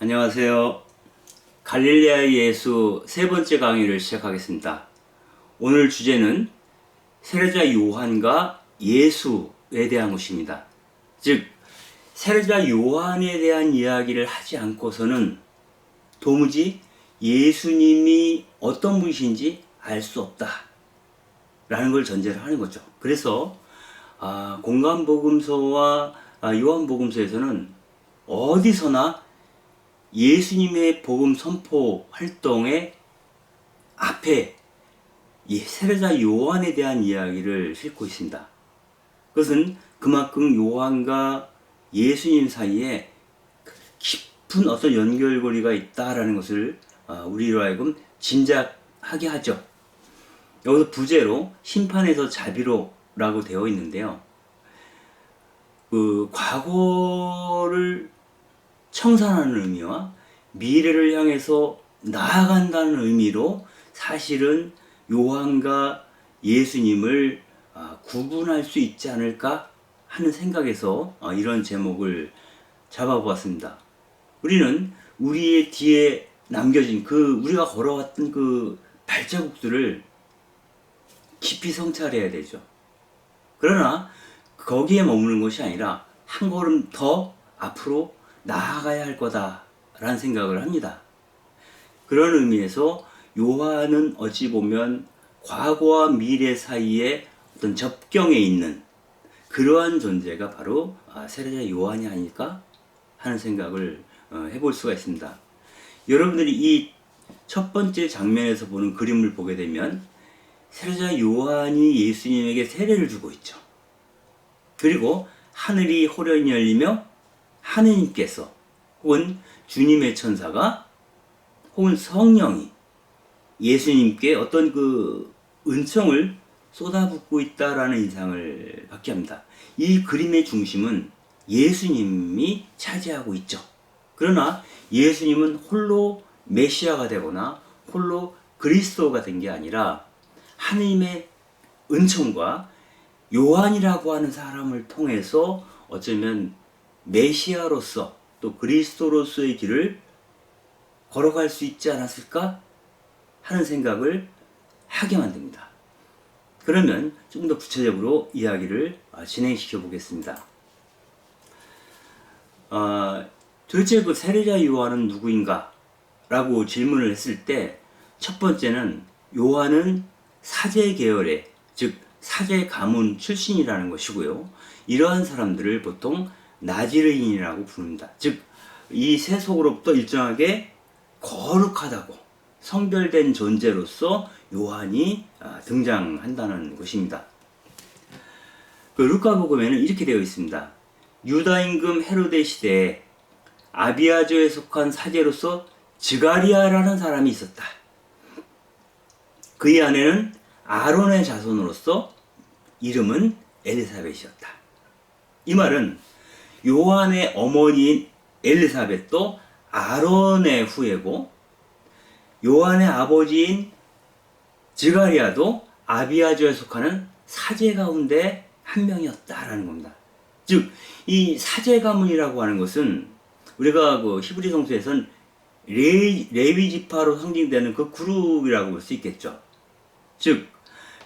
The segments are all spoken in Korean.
안녕하세요. 갈릴레아 예수 세 번째 강의를 시작하겠습니다. 오늘 주제는 세례자 요한과 예수에 대한 것입니다. 즉, 세례자 요한에 대한 이야기를 하지 않고서는 도무지 예수님이 어떤 분이신지 알 수 없다 라는 걸 전제로 하는 거죠. 그래서 공관복음서와 요한복음서에서는 어디서나 예수님의 복음 선포 활동의 앞에 세례자 요한에 대한 이야기를 싣고 있습니다. 그것은 그만큼 요한과 예수님 사이에 깊은 어떤 연결고리가 있다라는 것을 우리로 하여금 짐작하게 하죠. 여기서 부제로 심판에서 자비로라고 되어 있는데요. 과거를 청산하는 의미와 미래를 향해서 나아간다는 의미로 사실은 요한과 예수님을 구분할 수 있지 않을까 하는 생각에서 이런 제목을 잡아보았습니다. 우리는 우리의 뒤에 남겨진 우리가 걸어왔던 그 발자국들을 깊이 성찰해야 되죠. 그러나 거기에 머무는 것이 아니라 한 걸음 더 앞으로 나아가야 할 거다라는 생각을 합니다. 그런 의미에서 요한은 어찌 보면 과거와 미래 사이에 어떤 접경에 있는 그러한 존재가 바로 세례자 요한이 아닐까 하는 생각을 해볼 수가 있습니다. 여러분들이 이 첫 번째 장면에서 보는 그림을 보게 되면 세례자 요한이 예수님에게 세례를 주고 있죠. 그리고 하늘이 호련히 열리며 하느님께서 혹은 주님의 천사가 혹은 성령이 예수님께 어떤 은총을 쏟아붓고 있다라는 인상을 받게 합니다. 이 그림의 중심은 예수님이 차지하고 있죠. 그러나 예수님은 홀로 메시아가 되거나 홀로 그리스도가 된 게 아니라 하느님의 은총과 요한이라고 하는 사람을 통해서 어쩌면 메시아로서 또 그리스도로서의 길을 걸어갈 수 있지 않았을까 하는 생각을 하게 만듭니다. 그러면 좀 더 구체적으로 이야기를 진행시켜 보겠습니다. 도대체 그 세례자 요한은 누구인가? 라고 질문을 했을 때 첫 번째는 요한은 사제 계열의, 즉 사제 가문 출신이라는 것이고요. 이러한 사람들을 보통 나지르인이라고 부릅니다. 즉, 이 세속으로부터 일정하게 거룩하다고 성별된 존재로서 요한이 등장한다는 것입니다. 루카복음에는 이렇게 되어 있습니다. 유다 임금 헤로데 시대에 아비아조에 속한 사제로서 즈가리아라는 사람이 있었다. 그의 아내는 아론의 자손으로서 이름은 엘리사벳이었다. 이 말은 요한의 어머니인 엘리사벳도 아론의 후예고 요한의 아버지인 즈가리아도 아비아조에 속하는 사제 가운데 한 명이었다라는 겁니다. 즉, 이 사제 가문이라고 하는 것은 우리가 히브리 성서에선 레위 지파로 상징되는 그 그룹이라고 볼 수 있겠죠. 즉,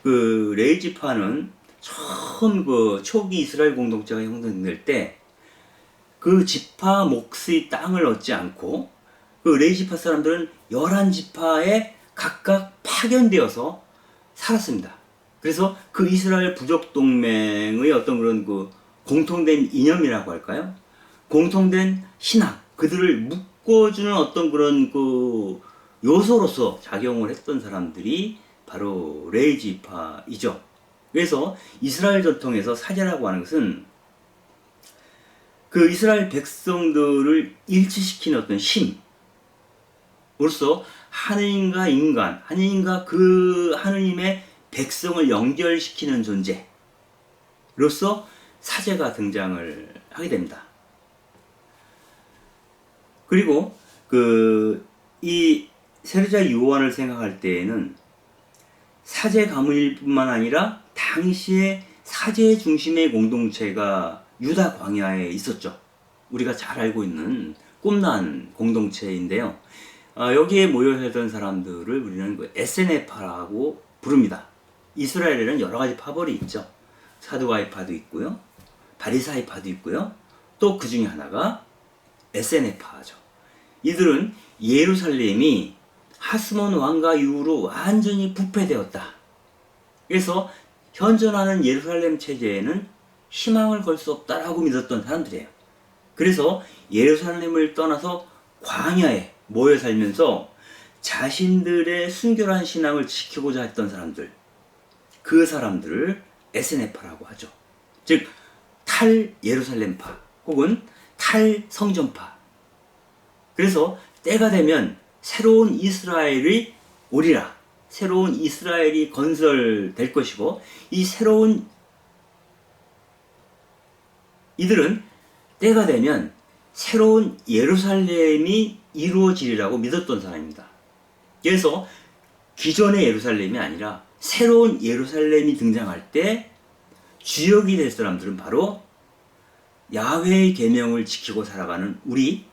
레위 지파는 처음 초기 이스라엘 공동체가 형성될 때 그 지파 몫의 땅을 얻지 않고 레위 지파 사람들은 11지파에 각각 파견되어서 살았습니다. 그래서 그 이스라엘 부족 동맹의 어떤 그런 공통된 이념이라고 할까요? 공통된 신앙, 그들을 묶어주는 어떤 그런 요소로서 작용을 했던 사람들이 바로 레위 지파이죠. 그래서 이스라엘 전통에서 사제라고 하는 것은 그 이스라엘 백성들을 일치시키는 어떤 힘으로서 하느님과 인간, 하느님과 그 하느님의 백성을 연결시키는 존재로서 사제가 등장을 하게 됩니다. 그리고 이 세례자 요한을 생각할 때에는 사제 가문일 뿐만 아니라 당시에 사제 중심의 공동체가 유다 광야에 있었죠. 우리가 잘 알고 있는 꿈난 공동체인데요. 여기에 모여 살던 사람들을 우리는 그 에세네파라고 부릅니다. 이스라엘에는 여러 가지 파벌이 있죠. 사두가이파도 있고요. 바리사이파도 있고요. 또 그 중에 하나가 에세네파죠. 이들은 예루살렘이 하스몬 왕가 이후로 완전히 부패되었다. 그래서 현존하는 예루살렘 체제에는 희망을 걸 수 없다라고 믿었던 사람들이에요. 그래서 예루살렘을 떠나서 광야에 모여 살면서 자신들의 순결한 신앙을 지키고자 했던 사람들, 그 사람들을 에스네파라고 하죠. 즉 탈 예루살렘파 혹은 탈 성전파. 그래서 때가 되면 새로운 이스라엘이 오리라. 새로운 이스라엘이 건설될 것이고, 이 새로운 이들은 때가 되면 새로운 예루살렘이 이루어지리라고 믿었던 사람입니다. 그래서 기존의 예루살렘이 아니라 새로운 예루살렘이 등장할 때 주역이 될 사람들은 바로 야훼의 계명을 지키고 살아가는 우리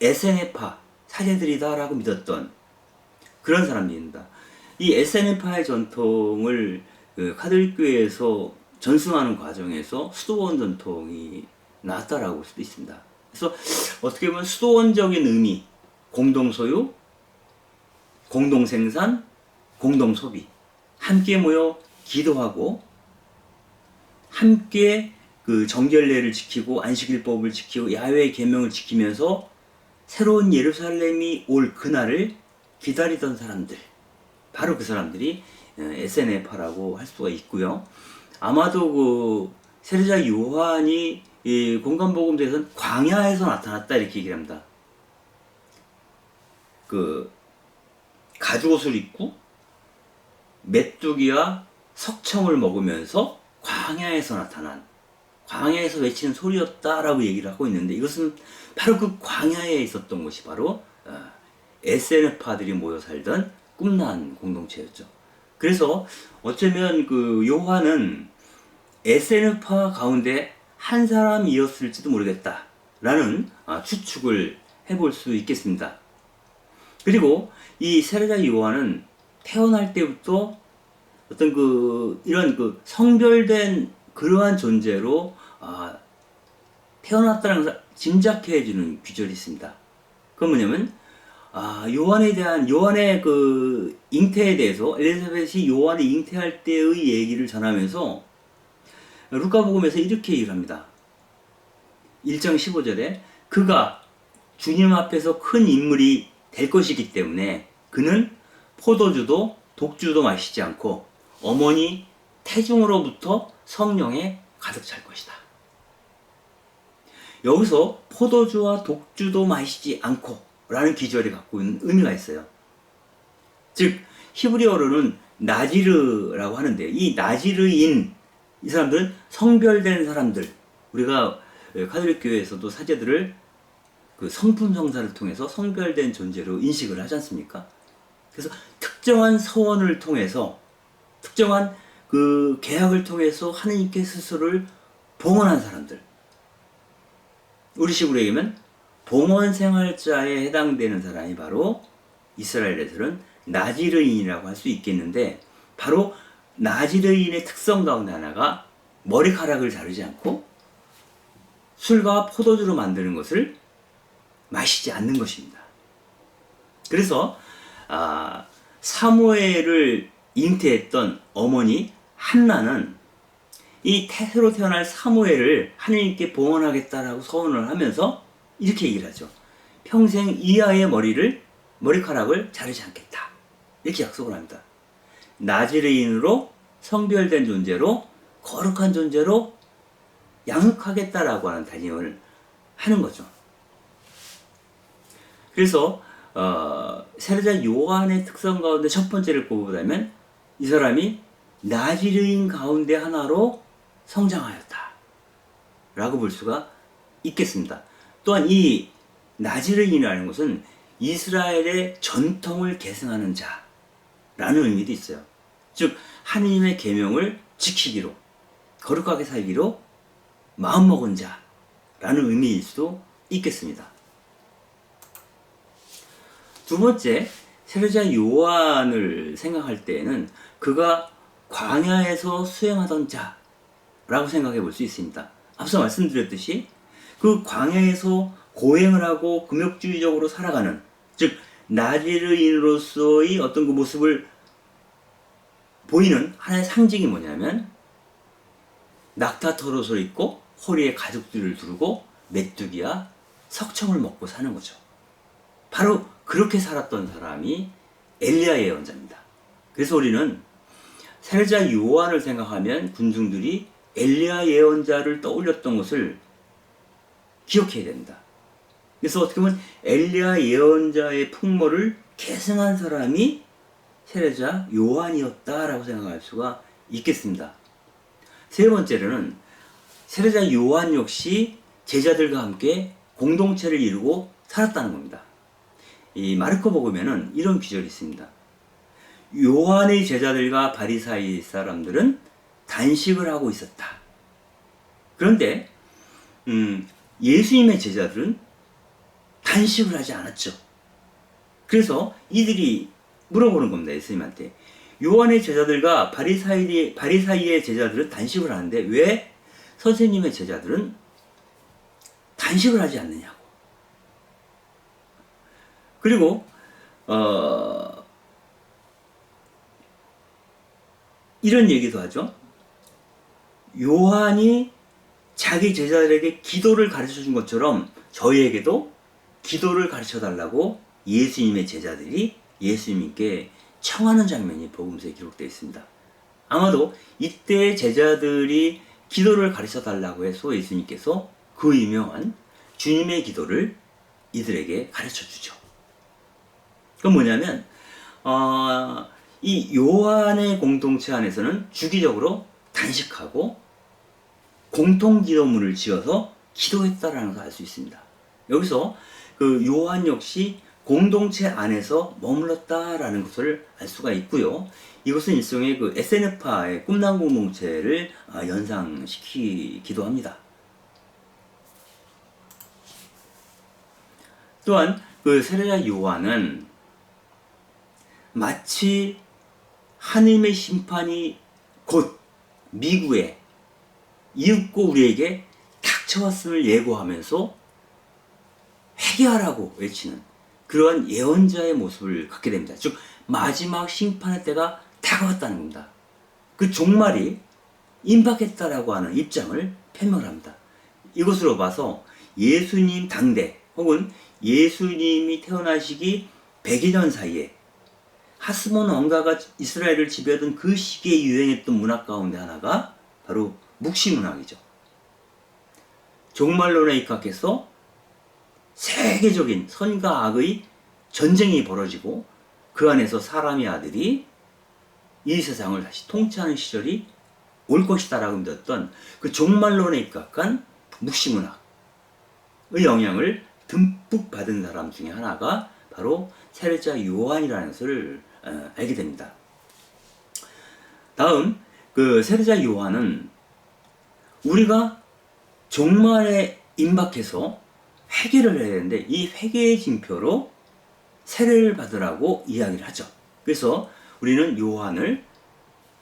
에세네파 사제들이다라고 믿었던 그런 사람들입니다. 이 에세네파의 전통을 카톨릭교회에서 전승하는 과정에서 수도원 전통이 나왔다라고 볼 수도 있습니다. 그래서 어떻게 보면 수도원적인 의미, 공동소유, 공동생산, 공동소비, 함께 모여 기도하고 함께 그 정결례를 지키고 안식일법을 지키고 야훼의 계명을 지키면서 새로운 예루살렘이 올 그날을 기다리던 사람들, 바로 그 사람들이 에세네파라고 할 수가 있고요. 아마도 그 세례자 요한이 이 공간복음서에서는 광야에서 나타났다 이렇게 얘기를 합니다. 그 가죽옷을 입고 메뚜기와 석청을 먹으면서 광야에서 나타난, 광야에서 외치는 소리였다라고 얘기를 하고 있는데, 이것은 바로 그 광야에 있었던 것이 바로 에세네파들이 모여 살던 꿈난 공동체였죠. 그래서 어쩌면 그 요한은 에세네파 가운데 한 사람이었을지도 모르겠다라는 추측을 해볼 수 있겠습니다. 그리고 이 세례자 요한은 태어날 때부터 어떤 이런 성별된 그러한 존재로 태어났다는 것을 짐작해 주는 귀절이 있습니다. 그건 뭐냐면 요한의 그 잉태에 대해서 엘리사벳이 요한이 잉태할 때의 얘기를 전하면서 루카복음에서 이렇게 얘기를 합니다. 1장 15절에 그가 주님 앞에서 큰 인물이 될 것이기 때문에 그는 포도주도 독주도 마시지 않고 어머니 태중으로부터 성령에 가득 찰 것이다. 여기서 포도주와 독주도 마시지 않고 라는 기절이 갖고 있는 의미가 있어요. 즉 히브리어로는 나지르라고 하는데, 이 나지르인, 이 사람들은 성별된 사람들, 우리가 카톨릭 교회에서도 사제들을 그 성품 성사를 통해서 성별된 존재로 인식을 하지 않습니까? 그래서 특정한 서원을 통해서, 특정한 그 계약을 통해서 하느님께 스스로를 봉헌한 사람들, 우리식으로 얘기하면 봉헌 생활자에 해당되는 사람이 바로 이스라엘에서는 나지르인이라고 할 수 있겠는데, 바로 나지르인의 특성 가운데 하나가 머리카락을 자르지 않고 술과 포도주로 만드는 것을 마시지 않는 것입니다. 그래서 사무엘을 잉태했던 어머니 한나는 이 새로 태어날 사무엘을 하느님께 봉헌하겠다라고 서원을 하면서 이렇게 얘기를 하죠. 평생 이 아이의 머리카락을 자르지 않겠다. 이렇게 약속을 합니다. 나지르인으로 성별된 존재로, 거룩한 존재로 양육하겠다라고 하는 다짐을 하는 거죠. 그래서 세례자 요한의 특성 가운데 첫 번째를 꼽으자면 이 사람이 나지르인 가운데 하나로 성장하였다 라고 볼 수가 있겠습니다. 또한 이 나지르인이라는 것은 이스라엘의 전통을 계승하는 자라는 의미도 있어요. 즉 하느님의 계명을 지키기로, 거룩하게 살기로 마음먹은 자라는 의미일 수도 있겠습니다. 두 번째, 세례자 요한을 생각할 때에는 그가 광야에서 수행하던 자라고 생각해 볼 수 있습니다. 앞서 말씀드렸듯이 그 광야에서 고행을 하고 금욕주의적으로 살아가는, 즉 나지르인으로서의 어떤 그 모습을 보이는 하나의 상징이 뭐냐면 낙타털옷을 입고 허리에 가죽들을 두르고 메뚜기와 석청을 먹고 사는 거죠. 바로 그렇게 살았던 사람이 엘리야 예언자입니다. 그래서 우리는 세례자 요한을 생각하면 군중들이 엘리야 예언자를 떠올렸던 것을 기억해야 됩니다. 그래서 어떻게 보면 엘리야 예언자의 풍모를 계승한 사람이 세례자 요한이었다라고 생각할 수가 있겠습니다. 세 번째로는 세례자 요한 역시 제자들과 함께 공동체를 이루고 살았다는 겁니다. 이 마르코 복음에는 이런 기절이 있습니다. 요한의 제자들과 바리사이 사람들은 단식을 하고 있었다. 그런데 예수님의 제자들은 단식을 하지 않았죠. 그래서 이들이 물어보는 겁니다. 예수님한테. 요한의 제자들과 바리사이의 제자들은 단식을 하는데 왜 선생님의 제자들은 단식을 하지 않느냐고. 그리고 이런 얘기도 하죠. 요한이 자기 제자들에게 기도를 가르쳐 준 것처럼 저희에게도 기도를 가르쳐 달라고 예수님의 제자들이 예수님께 청하는 장면이 복음서에 기록되어 있습니다. 아마도 이때 제자들이 기도를 가르쳐 달라고 해서 예수님께서 그 유명한 주님의 기도를 이들에게 가르쳐 주죠. 그건 뭐냐면 이 요한의 공동체 안에서는 주기적으로 단식하고 공통 기도문을 지어서 기도했다라는 것을 알 수 있습니다. 여기서 그 요한 역시 공동체 안에서 머물렀다라는 것을 알 수가 있고요. 이것은 일종의 그 SNF파의 꿈나무 공동체를 연상시키기도 합니다. 또한 그 세례자 요한은 마치 하느님의 심판이 곧 미국에 이윽고 우리에게 닥쳐왔음을 예고하면서 회개하라고 외치는 그러한 예언자의 모습을 갖게 됩니다. 즉 마지막 심판의 때가 다가왔다는 겁니다. 그 종말이 임박했다라고 하는 입장을 표명합니다. 이것으로 봐서 예수님 당대 혹은 예수님이 태어나시기 100여 년 사이에 하스몬 왕가가 이스라엘을 지배하던 그 시기에 유행했던 문학 가운데 하나가 바로 묵시문학이죠. 종말론에 입각해서 세계적인 선과 악의 전쟁이 벌어지고 그 안에서 사람의 아들이 이 세상을 다시 통치하는 시절이 올 것이다라고 믿었던 그 종말론에 입각한 묵시문학의 영향을 듬뿍 받은 사람 중에 하나가 바로 세례자 요한이라는 것을 알게 됩니다. 다음 그 세례자 요한은 우리가 종말에 임박해서 회개를 해야 되는데 이 회개의 징표로 세례를 받으라고 이야기를 하죠. 그래서 우리는 요한을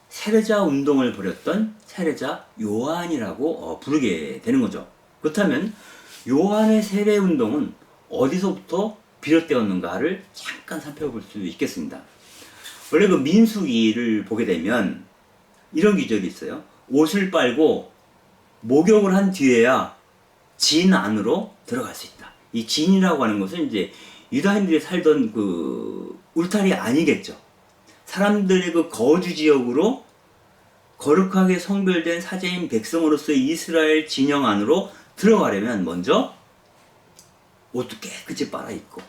세례자 운동을 벌였던 세례자 요한이라고 부르게 되는 거죠. 그렇다면 요한의 세례 운동은 어디서부터 비롯되었는가를 잠깐 살펴볼 수 있겠습니다. 원래 그 민수기를 보게 되면 이런 기적이 있어요. 옷을 빨고 목욕을 한 뒤에야 진 안으로 들어갈 수 있다. 이 진이라고 하는 것은 이제 유다인들이 살던 그 울타리 아니겠죠. 사람들의 그 거주 지역으로 거룩하게 성별된 사제인 백성으로서의 이스라엘 진영 안으로 들어가려면 먼저 옷도 깨끗이 빨아입고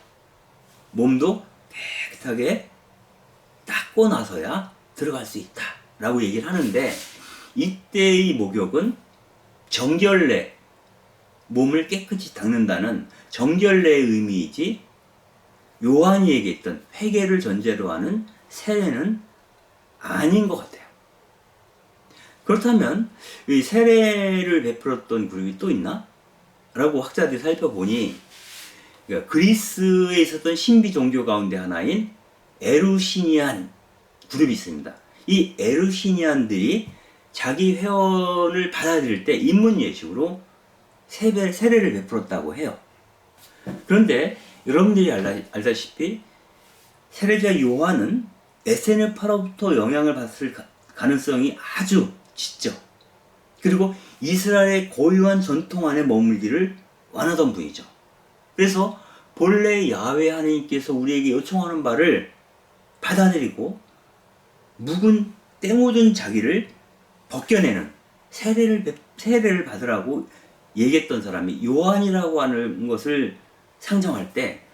몸도 깨끗하게 닦고 나서야 들어갈 수 있다 라고 얘기를 하는데, 이때의 목욕은 정결례, 몸을 깨끗이 닦는다는 정결례의 의미이지 요한이 얘기했던 회개를 전제로 하는 세례는 아닌 것 같아요. 그렇다면 이 세례를 베풀었던 그룹이 또 있나? 라고 학자들이 살펴보니 그러니까 그리스에 있었던 신비 종교 가운데 하나인 에루시니안 그룹이 있습니다. 이 에루시니안들이 자기 회원을 받아들일 때 입문 예식으로 세례를 베풀었다고 해요. 그런데 여러분들이 알다시피 세례자 요한은 SNF로부터 영향을 받을 가능성이 아주 짙죠. 그리고 이스라엘의 고유한 전통 안에 머물기를 원하던 분이죠. 그래서 본래 야훼 하나님께서 우리에게 요청하는 바를 받아들이고 묵은 때묻은 자기를 벗겨내는 세례를 받으라고 얘기했던 사람이 요한이라고 하는 것을 상정할 때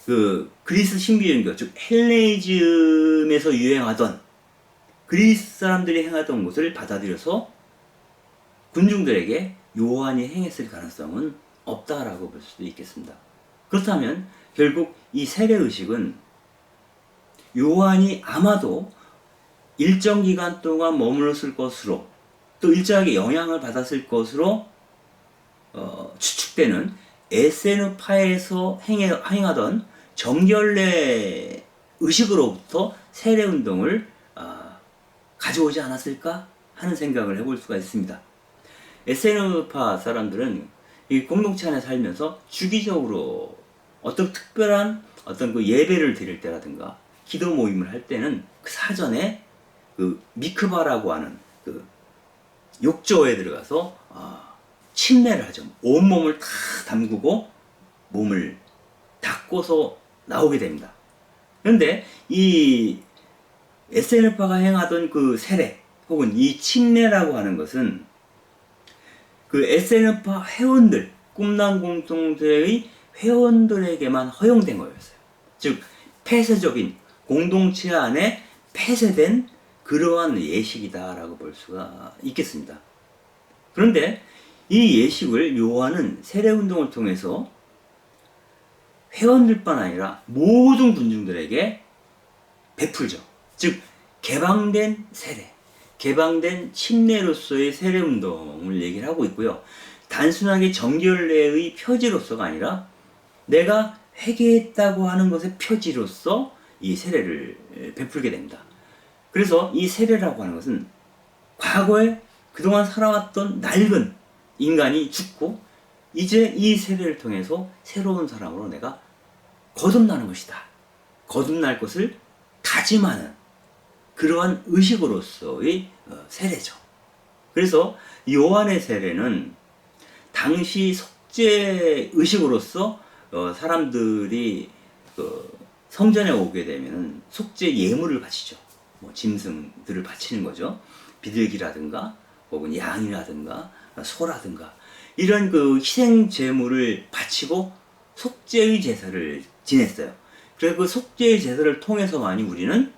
그 그리스 신비종교 즉 헬레니즘에서 유행하던 그리스 사람들이 행하던 것을 받아들여서 군중들에게 요한이 행했을 가능성은 없다라고 볼 수도 있겠습니다. 그렇다면 결국 이 세례의식은 요한이 아마도 일정 기간 동안 머물렀을 것으로 또 일정하게 영향을 받았을 것으로 추측되는 SN파에서 행하던 정결례 의식으로부터 세례운동을 가져오지 않았을까 하는 생각을 해볼 수가 있습니다. SN파 사람들은 이 공동체 안에 살면서 주기적으로 어떤 특별한 어떤 그 예배를 드릴 때라든가 기도 모임을 할 때는 그 사전에 그 미크바라고 하는 그 욕조에 들어가서 침례를 하죠. 온몸을 다 담그고 몸을 닦고서 나오게 됩니다. 그런데 이 SN파가 행하던 그 세례 혹은 이 침례라고 하는 것은 그 SN파 회원들, 꿈난 공동체의 회원들에게만 허용된 거였어요. 즉 폐쇄적인 공동체 안에 폐쇄된 그러한 예식이다라고 볼 수가 있겠습니다. 그런데 이 예식을 요한은 세례운동을 통해서 회원들뿐 아니라 모든 군중들에게 베풀죠. 즉 개방된 세례, 개방된 침례로서의 세례운동을 얘기를 하고 있고요. 단순하게 정결례의 표지로서가 아니라 내가 회개했다고 하는 것의 표지로서 이 세례를 베풀게 됩니다. 그래서 이 세례라고 하는 것은 과거에 그동안 살아왔던 낡은 인간이 죽고 이제 이 세례를 통해서 새로운 사람으로 내가 거듭나는 것이다. 거듭날 것을 다짐하는 그러한 의식으로서의 세례죠. 그래서 요한의 세례는 당시 속죄 의식으로서 사람들이 성전에 오게 되면 속죄 예물을 바치죠. 뭐 짐승들을 바치는 거죠. 비둘기라든가 혹은 양이라든가 소라든가 이런 그 희생 제물을 바치고 속죄의 제사를 지냈어요. 그래서 그 속죄의 제사를 통해서만이 우리는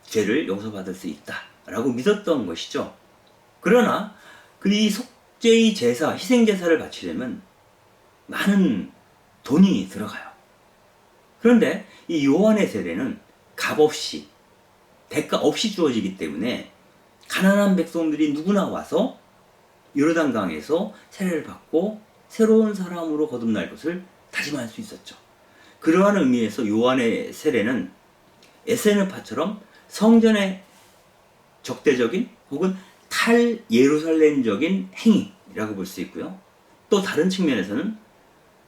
죄를 용서받을 수 있다라고 믿었던 것이죠. 그러나 그 이 속죄의 제사, 희생 제사를 바치려면 많은 돈이 들어가요. 그런데 이 요한의 세례는 값없이 대가 없이 주어지기 때문에 가난한 백성들이 누구나 와서 요르단강에서 세례를 받고 새로운 사람으로 거듭날 것을 다짐할 수 있었죠. 그러한 의미에서 요한의 세례는 SN파처럼 성전의 적대적인 혹은 탈예루살렘적인 행위라고 볼 수 있고요. 또 다른 측면에서는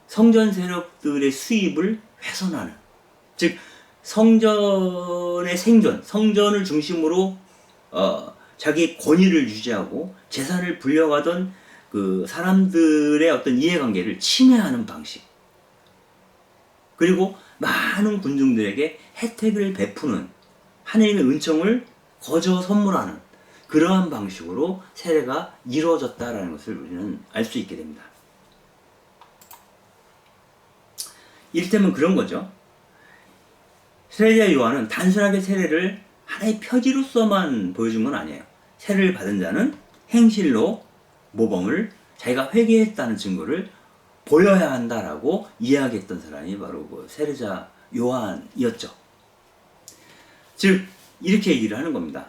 성전 세력들의 수입을 훼손하는, 즉 성전의 생존, 성전을 중심으로 자기 권위를 유지하고 재산을 불려가던 그 사람들의 어떤 이해관계를 침해하는 방식, 그리고 많은 군중들에게 혜택을 베푸는, 하나님의 은총을 거저 선물하는 그러한 방식으로 세례가 이루어졌다라는 것을 우리는 알 수 있게 됩니다. 이를테면 그런 거죠. 세례자 요한은 단순하게 세례를 하나의 표지로서만 보여준 건 아니에요. 세례를 받은 자는 행실로 모범을, 자기가 회개했다는 증거를 보여야 한다라고 이야기했던 사람이 바로 그 세례자 요한이었죠. 즉 이렇게 얘기를 하는 겁니다.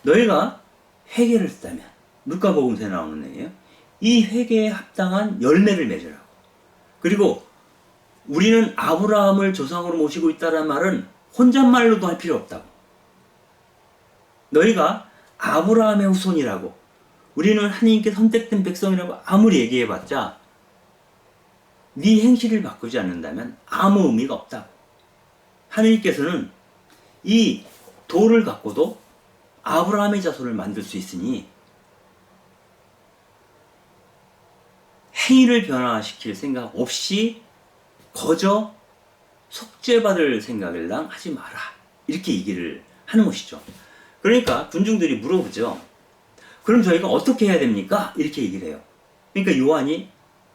너희가 회개를 했다면, 루카복음서에 나오는 얘기예요. 이 회개에 합당한 열매를 맺으라고. 그리고 우리는 아브라함을 조상으로 모시고 있다는 말은 혼잣말로도 할 필요 없다고. 너희가 아브라함의 후손이라고, 우리는 하나님께 선택된 백성이라고 아무리 얘기해봤자 네 행실을 바꾸지 않는다면 아무 의미가 없다고. 하나님께서는 이 돌을 갖고도 아브라함의 자손을 만들 수 있으니 행위를 변화시킬 생각 없이 거저 속죄받을 생각을랑 하지 마라, 이렇게 얘기를 하는 것이죠. 그러니까 군중들이 물어보죠. 그럼 저희가 어떻게 해야 됩니까? 이렇게 얘기를 해요. 그러니까 요한이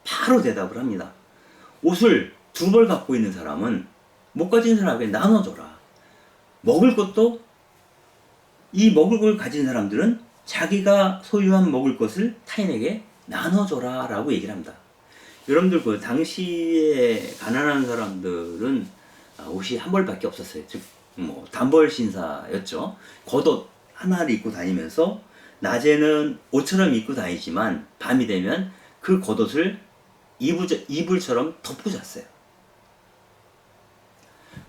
바로 대답을 합니다. 옷을 2벌 갖고 있는 사람은 못 가진 사람에게 나눠줘라. 먹을 것도 이 먹을 걸 가진 사람들은 자기가 소유한 먹을 것을 타인에게 나눠줘라 라고 얘기를 합니다. 여러분들 그 당시에 가난한 사람들은 옷이 1벌밖에 없었어요. 즉 뭐 단벌 신사였죠. 겉옷 하나를 입고 다니면서 낮에는 옷처럼 입고 다니지만 밤이 되면 그 겉옷을 이불처럼 덮고 잤어요.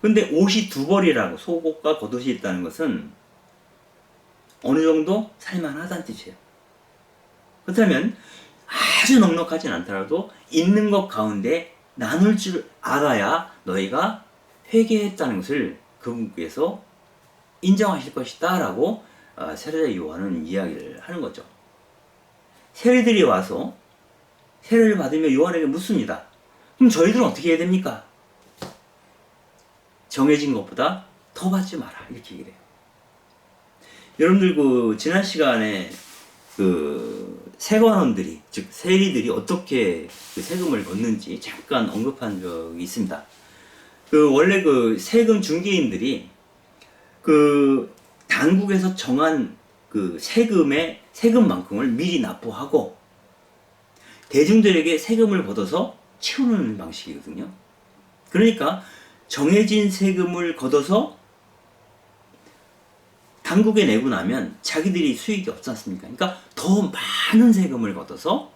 근데 옷이 2벌이라고, 속옷과 겉옷이 있다는 것은 어느 정도 살만하다는 뜻이에요. 그렇다면 아주 넉넉하진 않더라도 있는 것 가운데 나눌 줄 알아야 너희가 회개했다는 것을 그분께서 인정하실 것이다 라고 세례자 요한은 이야기를 하는 거죠. 세리들이 와서 세례를 받으며 요한에게 묻습니다. 그럼 저희들은 어떻게 해야 됩니까? 정해진 것보다 더 받지 마라, 이렇게 얘기를 해요. 여러분들 그 지난 시간에 그 세관원들이, 즉 세리들이 어떻게 그 세금을 걷는지 잠깐 언급한 적이 있습니다. 그 원래 그 세금 중개인들이 그 당국에서 정한 그 세금만큼을 미리 납부하고 대중들에게 세금을 걷어서 채우는 방식이거든요. 그러니까 정해진 세금을 걷어서 당국에 내고 나면 자기들이 수익이 없지 않습니까? 그러니까 더 많은 세금을 걷어서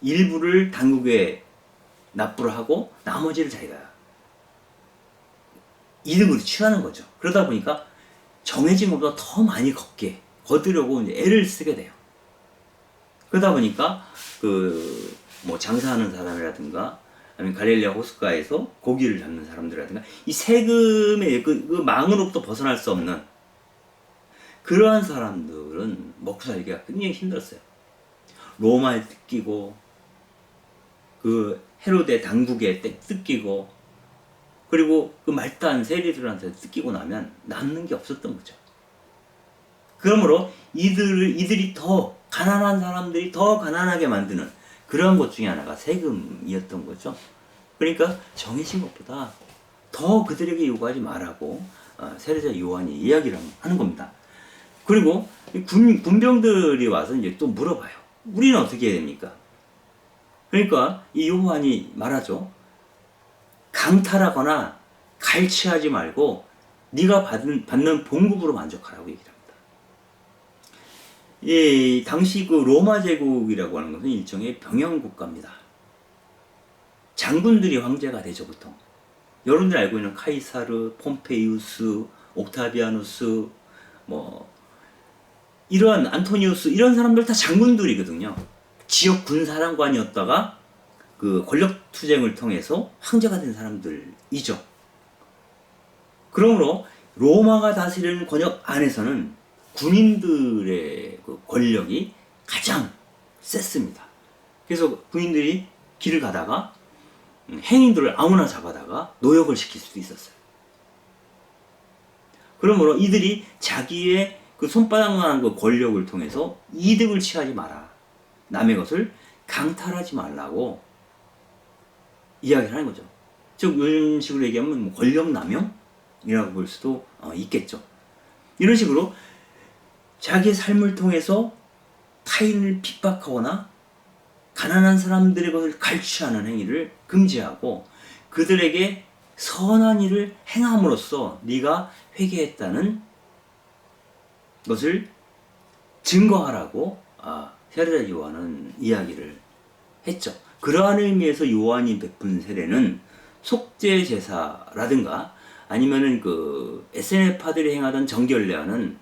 일부를 당국에 납부를 하고 나머지를 자기가 이득으로 취하는 거죠. 그러다 보니까 정해진 것보다 더 많이 거두려고 이제 애를 쓰게 돼요. 그러다 보니까 그 뭐 장사하는 사람이라든가 아니면 갈릴레아 호숫가에서 고기를 잡는 사람들이라든가 이 세금의 그 망으로부터 벗어날 수 없는 그러한 사람들은 먹고 살기가 굉장히 힘들었어요. 로마에 뜯기고 그 헤로데 당국에 뜯기고 그리고 그 말단 세리들한테 뜯기고 나면 남는 게 없었던 거죠. 그러므로 이들이 더 가난한 사람들이 더 가난하게 만드는 그런 것 중에 하나가 세금이었던 거죠. 그러니까 정해진 것보다 더 그들에게 요구하지 말라고 세례자 요한이 이야기를 하는 겁니다. 그리고 군병들이 와서 이제 또 물어봐요. 우리는 어떻게 해야 됩니까? 그러니까 이 요한이 말하죠. 강탈하거나 갈취하지 말고 네가 받는 봉급으로 만족하라고 얘기를 합니다. 이 당시 그 로마 제국이라고 하는 것은 일종의 병영국가입니다. 장군들이 황제가 되죠, 보통. 여러분들 알고 있는 카이사르, 폼페이우스, 옥타비아누스, 뭐 이런 안토니우스 이런 사람들 다 장군들이거든요. 지역 군사령관이었다가 그 권력 투쟁을 통해서 황제가 된 사람들이죠. 그러므로 로마가 다스리는 권역 안에서는 군인들의 그 권력이 가장 셌습니다. 그래서 군인들이 길을 가다가 행인들을 아무나 잡아다가 노역을 시킬 수도 있었어요. 그러므로 이들이 자기의 그 손바닥만한 그 권력을 통해서 이득을 취하지 마라. 남의 것을 강탈하지 말라고 이야기를 하는 거죠. 즉 이런 식으로 얘기하면 뭐 권력 남용이라고 볼 수도 있겠죠. 이런 식으로 자기의 삶을 통해서 타인을 핍박하거나 가난한 사람들의 것을 갈취하는 행위를 금지하고 그들에게 선한 일을 행함으로써 네가 회개했다는 것을 증거하라고 세례자 요한은 이야기를 했죠. 그러한 의미에서 요한이 베푼 세례는 속죄 제사라든가 아니면은 그 SNF파들이 행하던 정결례와는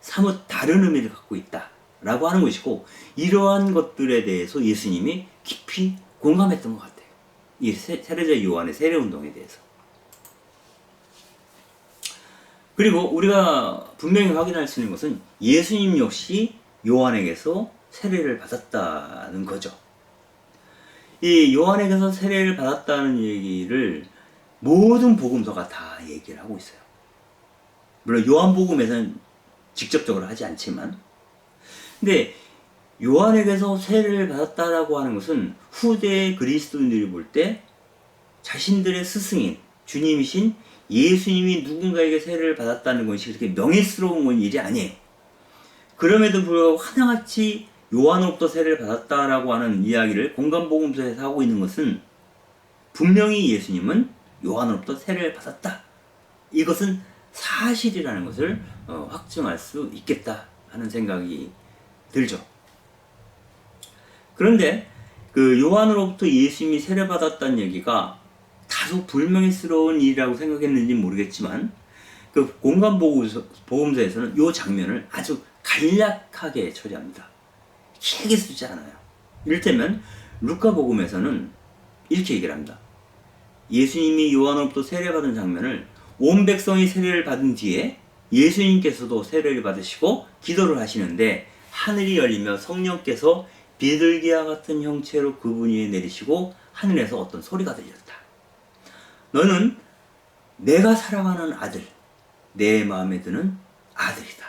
사뭇 다른 의미를 갖고 있다라고 하는 것이고, 이러한 것들에 대해서 예수님이 깊이 공감했던 것 같아요. 이 세례자 요한의 세례 운동에 대해서. 그리고 우리가 분명히 확인할 수 있는 것은 예수님 역시 요한에게서 세례를 받았다는 거죠. 이 요한에게서 세례를 받았다는 얘기를 모든 복음서가 다 얘기를 하고 있어요. 물론 요한복음에서는 직접적으로 하지 않지만, 근데 요한에게서 세례를 받았다라고 하는 것은 후대 그리스도인들이 볼 때 자신들의 스승인 주님이신 예수님이 누군가에게 세례를 받았다는 것이 그렇게 명예스러운 일이 아니에요. 그럼에도 불구하고 하나같이 요한으로부터 세례를 받았다라고 하는 이야기를 공간복음서에서 하고 있는 것은 분명히 예수님은 요한으로부터 세례를 받았다, 이것은 사실이라는 것을 확증할 수 있겠다 하는 생각이 들죠. 그런데 그 요한으로부터 예수님이 세례받았다는 얘기가 다소 불명예스러운 일이라고 생각했는지 모르겠지만, 그 공간복음서에서는 이 장면을 아주 간략하게 처리합니다. 길게 쓰지 않아요. 이를테면 루카복음에서는 이렇게 얘기를 합니다. 예수님이 요한으로부터 세례받은 장면을 온 백성이 세례를 받은 뒤에 예수님께서도 세례를 받으시고 기도를 하시는데, 하늘이 열리며 성령께서 비둘기와 같은 형체로 그분 위에 내리시고 하늘에서 어떤 소리가 들렸다. 너는 내가 사랑하는 아들, 내 마음에 드는 아들이다.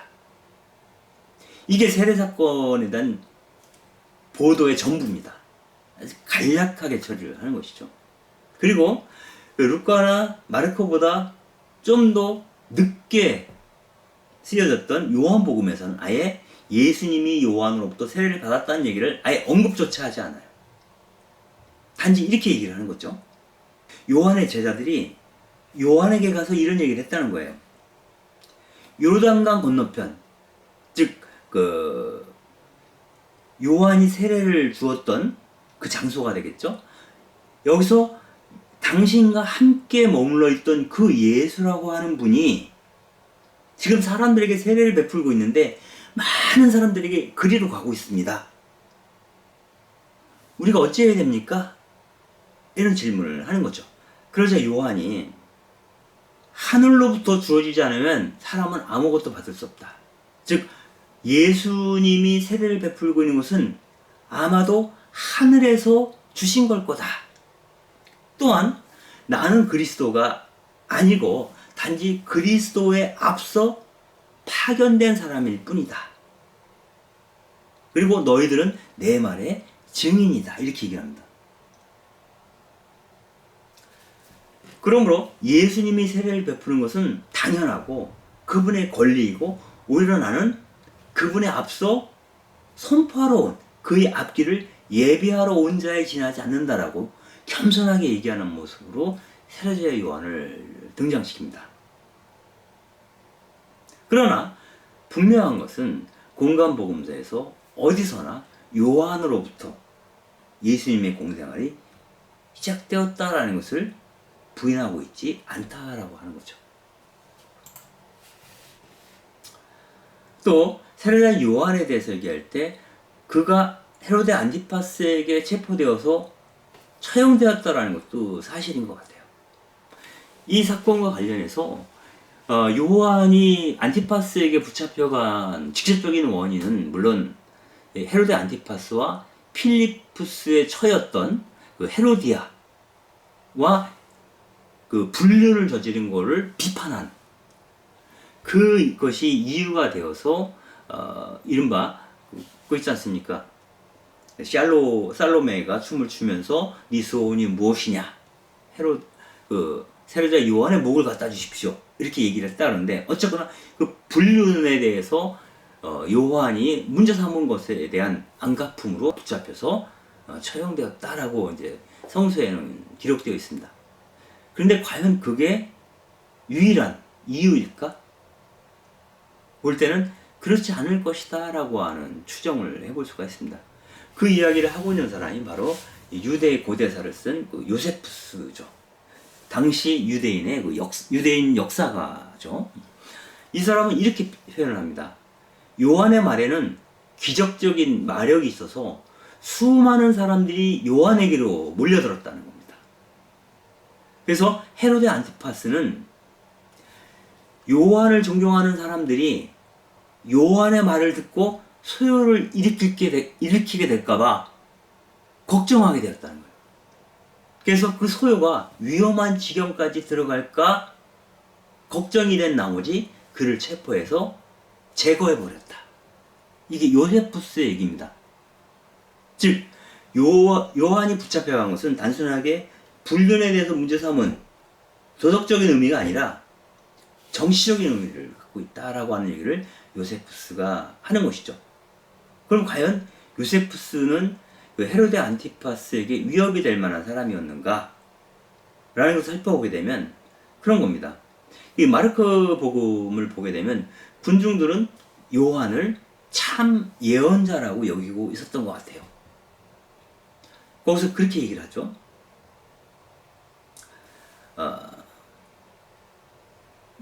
이게 세례 사건에 대한 보도의 전부입니다. 아주 간략하게 처리를 하는 것이죠. 그리고 루카나 마르코보다 좀 더 늦게 쓰여졌던 요한복음에서는 아예 예수님이 요한으로부터 세례를 받았다는 얘기를 아예 언급조차 하지 않아요. 단지 이렇게 얘기를 하는 거죠. 요한의 제자들이 요한에게 가서 이런 얘기를 했다는 거예요. 요르단강 건너편, 즉 요한이 세례를 주었던 그 장소가 되겠죠. 여기서 당신과 함께 머물러 있던 그 예수라고 하는 분이 지금 사람들에게 세례를 베풀고 있는데 많은 사람들에게 그리로 가고 있습니다. 우리가 어찌해야 됩니까? 이런 질문을 하는 거죠. 그러자 요한이 하늘로부터 주어지지 않으면 사람은 아무것도 받을 수 없다. 즉 예수님이 세례를 베풀고 있는 것은 아마도 하늘에서 주신 걸 거다. 또한 나는 그리스도가 아니고 단지 그리스도에 앞서 파견된 사람일 뿐이다. 그리고 너희들은 내 말의 증인이다. 이렇게 얘기를 합니다. 그러므로 예수님이 세례를 베푸는 것은 당연하고 그분의 권리이고, 오히려 나는 그분의 앞서 선포하러 온 그의 앞길을 예비하러 온 자에 지나지 않는다라고 겸손하게 얘기하는 모습으로 세례자 요한을 등장시킵니다. 그러나 분명한 것은 공간복음서에서 어디서나 요한으로부터 예수님의 공생활이 시작되었다라는 것을 부인하고 있지 않다라고 하는 거죠. 또 세례자 요한에 대해서 얘기할 때 그가 헤로데 안티파스에게 체포되어서 처형되었다라는 것도 사실인 것 같아요. 이 사건과 관련해서 요한이 안티파스에게 붙잡혀간 직접적인 원인은 물론 헤로데 안티파스와 필리푸스의 처였던 그 헤로디아와 그 불륜을 저지른 거를 비판한 그것이 이유가 되어서 이른바 그거 있지 않습니까? 살로메가 춤을 추면서 네 소원이 무엇이냐? 세례자 요한의 목을 갖다 주십시오. 이렇게 얘기를 했다는데, 어쨌거나 그 불륜에 대해서 요한이 문제 삼은 것에 대한 안갚음으로 붙잡혀서 처형되었다라고 이제 성서에는 기록되어 있습니다. 그런데 과연 그게 유일한 이유일까? 볼 때는 그렇지 않을 것이다 라고 하는 추정을 해볼 수가 있습니다. 그 이야기를 하고 있는 사람이 바로 유대 고대사를 쓴 그 요세푸스죠. 당시 유대인의 유대인 역사가죠. 이 사람은 이렇게 표현을 합니다. 요한의 말에는 기적적인 마력이 있어서 수많은 사람들이 요한에게로 몰려들었다는 겁니다. 그래서 헤로데 안티파스는 요한을 존경하는 사람들이 요한의 말을 듣고 소요를 일으키게 될까봐 걱정하게 되었다는 거예요. 그래서 그 소요가 위험한 지경까지 들어갈까 걱정이 된 나머지 그를 체포해서 제거해버렸다. 이게 요세푸스의 얘기입니다. 즉 요한이 붙잡혀간 것은 단순하게 불륜에 대해서 문제 삼은 도덕적인 의미가 아니라 정치적인 의미를 갖고 있다라고 하는 얘기를 요세푸스가 하는 것이죠. 그럼 과연 요세푸스는 그 헤로데 안티파스에게 위협이 될 만한 사람이었는가? 라는 것을 살펴보게 되면 그런 겁니다. 이 마르크 복음을 보게 되면 군중들은 요한을 참 예언자라고 여기고 있었던 것 같아요. 거기서 그렇게 얘기를 하죠.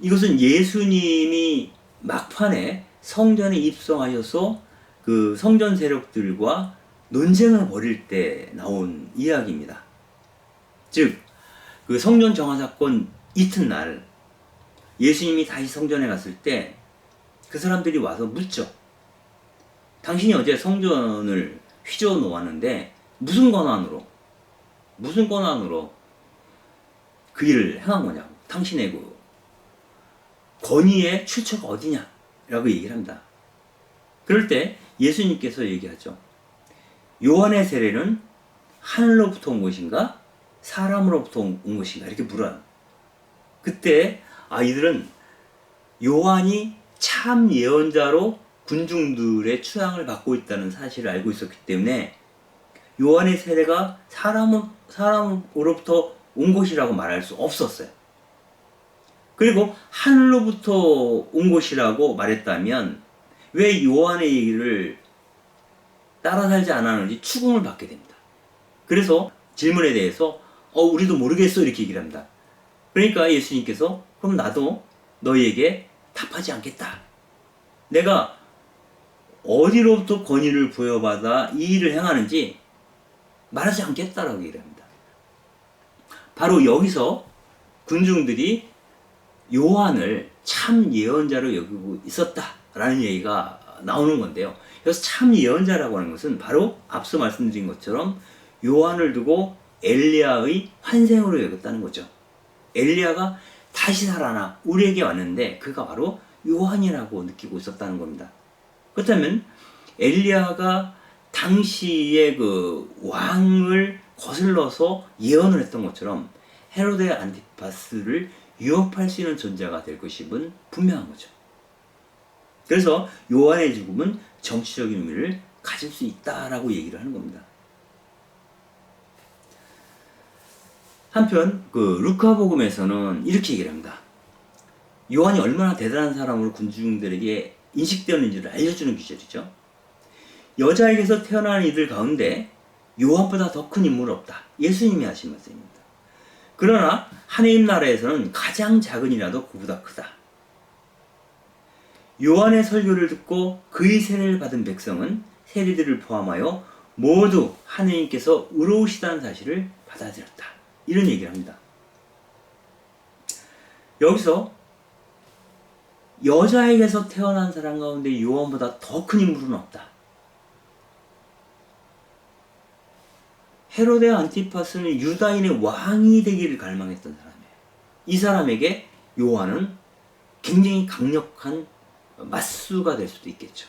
이것은 예수님이 막판에 성전에 입성하셔서 그 성전 세력들과 논쟁을 벌일 때 나온 이야기입니다. 즉, 그 성전 정화 사건 이튿날 예수님이 다시 성전에 갔을 때 그 사람들이 와서 묻죠. 당신이 어제 성전을 휘저어 놓았는데 무슨 권한으로 그 일을 행한 거냐고. 당신의 그 권위의 출처가 어디냐? 라고 얘기를 합니다. 그럴 때 예수님께서 얘기하죠. 요한의 세례는 하늘로부터 온 것인가? 사람으로부터 온 것인가? 이렇게 물어요. 그때 이들은 요한이 참 예언자로 군중들의 추앙을 받고 있다는 사실을 알고 있었기 때문에 요한의 세례가 사람으로부터 온 것이라고 말할 수 없었어요. 그리고 하늘로부터 온 것이라고 말했다면 왜 요한의 얘기를 따라 살지 않았는지 추궁을 받게 됩니다. 그래서 질문에 대해서 우리도 모르겠어 이렇게 얘기를 합니다. 그러니까 예수님께서 그럼 나도 너희에게 답하지 않겠다. 내가 어디로부터 권위를 부여받아 이 일을 행하는지 말하지 않겠다라고 얘기를 합니다. 바로 여기서 군중들이 요한을 참 예언자로 여기고 있었다라는 얘기가 나오는 건데요. 그래서 참 예언자라고 하는 것은 바로 앞서 말씀드린 것처럼 요한을 두고 엘리야의 환생으로 여겼다는 거죠. 엘리야가 다시 살아나 우리에게 왔는데 그가 바로 요한이라고 느끼고 있었다는 겁니다. 그렇다면 엘리야가 당시의 그 왕을 거슬러서 예언을 했던 것처럼 헤로데 안티파스를 유업할 수 있는 존재가 될 것임은 분명한 거죠. 그래서 요한의 죽음은 정치적인 의미를 가질 수 있다라고 얘기를 하는 겁니다. 한편 그 루카복음에서는 이렇게 얘기를 합니다. 요한이 얼마나 대단한 사람으로 군중들에게 인식되었는지를 알려주는 기절이죠. 여자에게서 태어난 이들 가운데 요한보다 더 큰 인물은 없다. 예수님이 하신 말씀입니다. 그러나 하느님 나라에서는 가장 작은 이라도 그보다 크다. 요한의 설교를 듣고 그의 세례를 받은 백성은 세리들을 포함하여 모두 하느님께서 의로우시다는 사실을 받아들였다. 이런 얘기를 합니다. 여기서 여자에게서 태어난 사람 가운데 요한보다 더 큰 인물은 없다. 헤로데 안티파스는 유다인의 왕이 되기를 갈망했던 사람이에요. 이 사람에게 요한은 굉장히 강력한 맞수가 될 수도 있겠죠.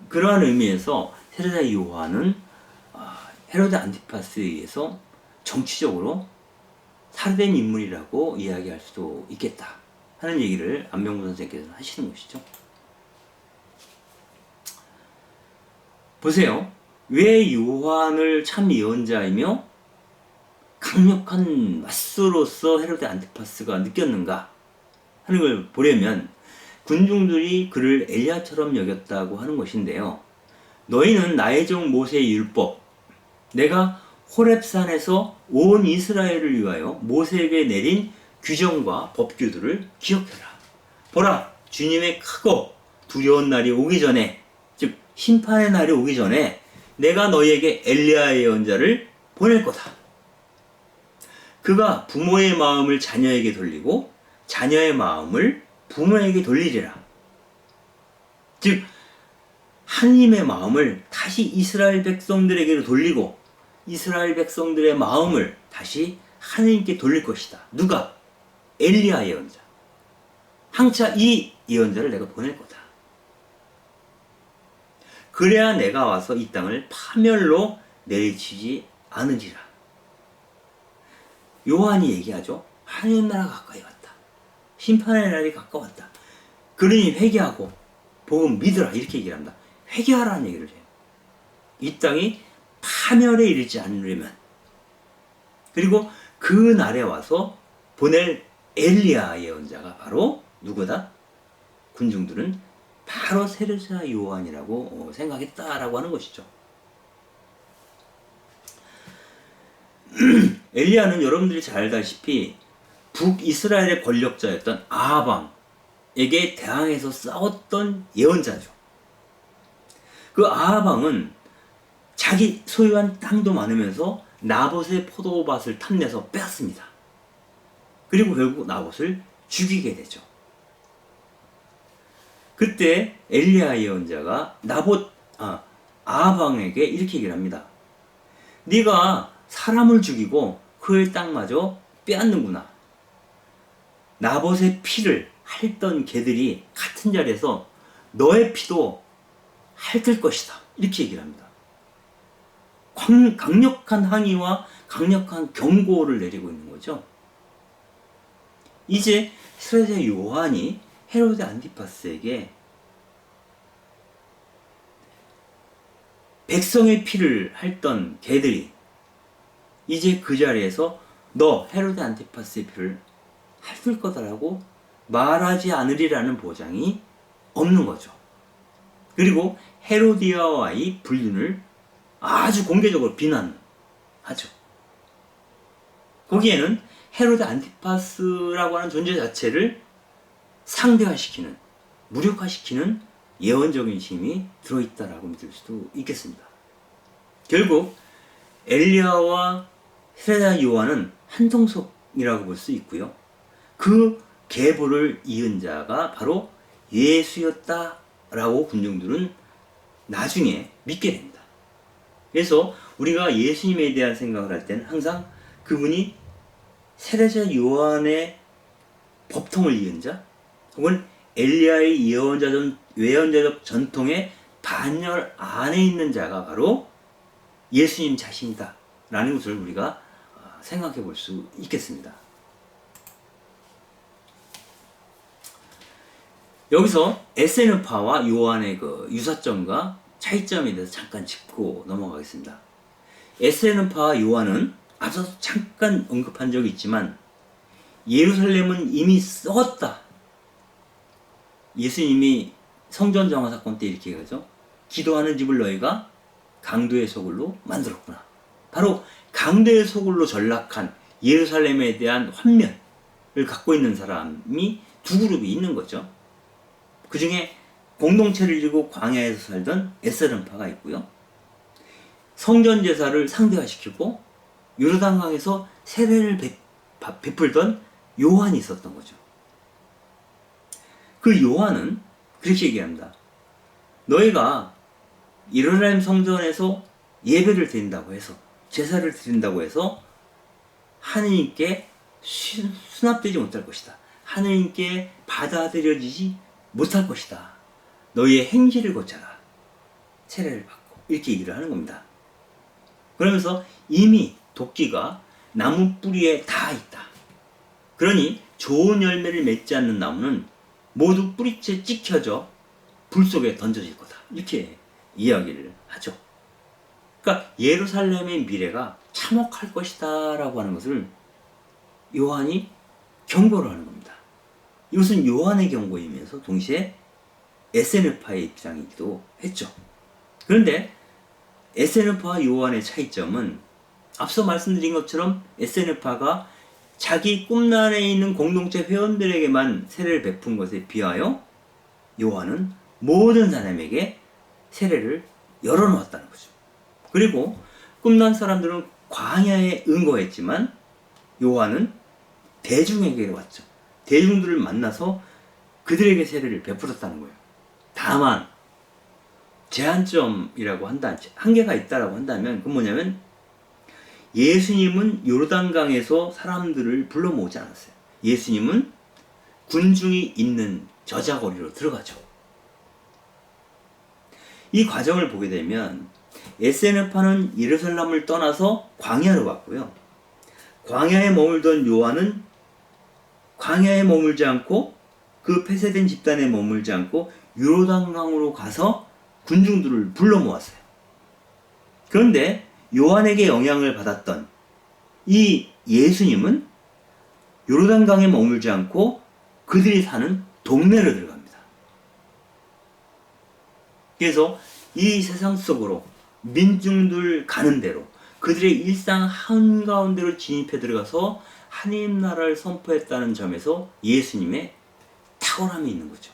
그러한 의미에서 헤로데 요한은 헤로데 안티파스에 의해서 정치적으로 살해된 인물이라고 이야기할 수도 있겠다 하는 얘기를 안병구 선생님께서 하시는 것이죠. 보세요. 왜 요한을 참 예언자이며 강력한 맞수로서 헤로데 안티파스가 느꼈는가 하는 걸 보려면 군중들이 그를 엘리야처럼 여겼다고 하는 것인데요. 너희는 나의 종 모세의 율법, 내가 호렙산에서 온 이스라엘을 위하여 모세에게 내린 규정과 법규들을 기억해라. 보라, 주님의 크고 두려운 날이 오기 전에, 즉 심판의 날이 오기 전에 내가 너희에게 엘리야 예언자를 보낼 거다. 그가 부모의 마음을 자녀에게 돌리고 자녀의 마음을 부모에게 돌리리라. 즉 하나님의 마음을 다시 이스라엘 백성들에게로 돌리고 이스라엘 백성들의 마음을 다시 하나님께 돌릴 것이다. 누가? 엘리야 예언자. 항차 이 예언자를 내가 보낼 거다. 그래야 내가 와서 이 땅을 파멸로 내리치지 않으리라. 요한이 얘기하죠. 하나님 나라가 가까이 왔다. 심판의 날이 가까웠다. 그러니 회개하고 복음 믿으라 이렇게 얘기를 합니다. 회개하라는 얘기를 해요. 이 땅이 파멸에 이르지 않으려면, 그리고 그 날에 와서 보낼 엘리야 예언자가 바로 누구다? 군중들은 바로 세례자 요한이라고 생각했다라고 하는 것이죠. 엘리야는 여러분들이 잘 알다시피 북이스라엘의 권력자였던 아하방에게 대항해서 싸웠던 예언자죠. 그 아하방은 자기 소유한 땅도 많으면서 나봇의 포도밭을 탐내서 빼앗습니다. 그리고 결국 나봇을 죽이게 되죠. 그때 엘리야 예언자가 아하방에게 이렇게 얘기를 합니다. 네가 사람을 죽이고 그의 땅마저 빼앗는구나. 나봇의 피를 핥던 개들이 같은 자리에서 너의 피도 핥을 것이다. 이렇게 얘기를 합니다. 강력한 항의와 강력한 경고를 내리고 있는 거죠. 이제 세례자 요한이 헤로데 안티파스에게 백성의 피를 핥던 개들이 이제 그 자리에서 너 헤로데 안티파스의 피를 핥을 거다라고 말하지 않으리라는 보장이 없는 거죠. 그리고 헤로디아와의 불륜을 아주 공개적으로 비난하죠. 거기에는 헤로데 안티파스라고 하는 존재 자체를 상대화시키는, 무력화시키는 예언적인 힘이 들어있다라고 믿을 수도 있겠습니다. 결국 엘리야와 세례자 요한은 한통속이라고 볼 수 있고요. 그 계보를 이은 자가 바로 예수였다라고 군중들은 나중에 믿게 됩니다. 그래서 우리가 예수님에 대한 생각을 할 때는 항상 그분이 세례자 요한의 법통을 이은 자, 혹은 엘리야의 예언자적 전통의 반열 안에 있는 자가 바로 예수님 자신이다 라는 것을 우리가 생각해 볼 수 있겠습니다. 여기서 에세느파와 요한의 그 유사점과 차이점에 대해서 잠깐 짚고 넘어가겠습니다. 에세느파와 요한은 앞서서 잠깐 언급한 적이 있지만 예루살렘은 이미 썩었다. 예수님이 성전 정화 사건 때 이렇게 얘기하죠. 기도하는 집을 너희가 강도의 소굴로 만들었구나. 바로 강도의 소굴로 전락한 예루살렘에 대한 환면을 갖고 있는 사람이 두 그룹이 있는 거죠. 그 중에 공동체를 이루고 광야에서 살던 에세르파가 있고요. 성전 제사를 상대화시키고 요르단강에서 세례를 베풀던 요한이 있었던 거죠. 그 요한은 그렇게 얘기합니다. 너희가 예루살렘 성전에서 예배를 드린다고 해서, 제사를 드린다고 해서 하느님께 수납되지 못할 것이다. 하느님께 받아들여지지 못할 것이다. 너희의 행실을 고쳐라. 세례를 받고. 이렇게 얘기를 하는 겁니다. 그러면서 이미 도끼가 나무 뿌리에 닿아 있다. 그러니 좋은 열매를 맺지 않는 나무는 모두 뿌리채 찍혀져 불 속에 던져질 거다. 이렇게 이야기를 하죠. 그러니까 예루살렘의 미래가 참혹할 것이다 라고 하는 것을 요한이 경고를 하는 겁니다. 이것은 요한의 경고이면서 동시에 SNF파의 입장이기도 했죠. 그런데 SNF와 요한의 차이점은 앞서 말씀드린 것처럼 SNF파가 자기 꿈란에 있는 공동체 회원들에게만 세례를 베푼 것에 비하여 요한은 모든 사람에게 세례를 열어놓았다는 거죠. 그리고 꿈난 사람들은 광야에 응거했지만 요한은 대중에게 왔죠. 대중들을 만나서 그들에게 세례를 베풀었다는 거예요. 다만 제한점이라고 한계가 있다라고 한다면 그건 뭐냐면 예수님은 요르단강에서 사람들을 불러 모으지 않았어요. 예수님은 군중이 있는 저자거리로 들어가죠. 이 과정을 보게 되면 SNF파는 예루살렘을 떠나서 광야로 왔고요. 광야에 머물던 요한은 광야에 머물지 않고 그 폐쇄된 집단에 머물지 않고 요르단강으로 가서 군중들을 불러 모았어요. 그런데 요한에게 영향을 받았던 이 예수님은 요르단강에 머물지 않고 그들이 사는 동네로 들어갑니다. 그래서 이 세상 속으로 민중들 가는 대로 그들의 일상 한가운데로 진입해 들어가서 하나님 나라를 선포했다는 점에서 예수님의 탁월함이 있는 거죠.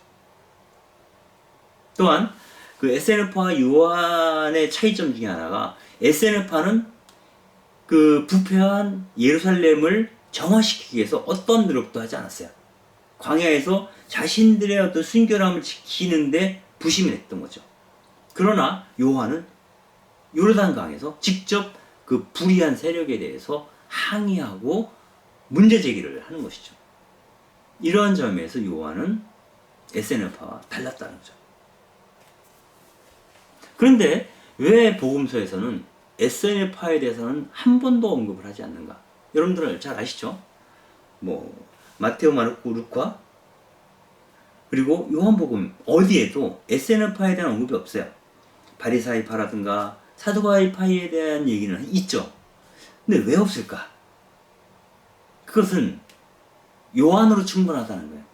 또한 그 SNF와 요한의 차이점 중에 하나가 SNF파는 그 부패한 예루살렘을 정화시키기 위해서 어떤 노력도 하지 않았어요. 광야에서 자신들의 어떤 순결함을 지키는데 부심을 했던 거죠. 그러나 요한은 요르단강에서 직접 그 불의한 세력에 대해서 항의하고 문제 제기를 하는 것이죠. 이러한 점에서 요한은 SNF파와 달랐다는 거죠. 그런데 왜 복음서에서는 SNF파에 대해서는 한 번도 언급을 하지 않는가? 여러분들 잘 아시죠? 마테오, 마르코, 루카 그리고 요한복음 어디에도 SNF파에 대한 언급이 없어요. 바리사이파라든가 사두가이파에 대한 얘기는 있죠. 근데 왜 없을까? 그것은 요한으로 충분하다는 거예요.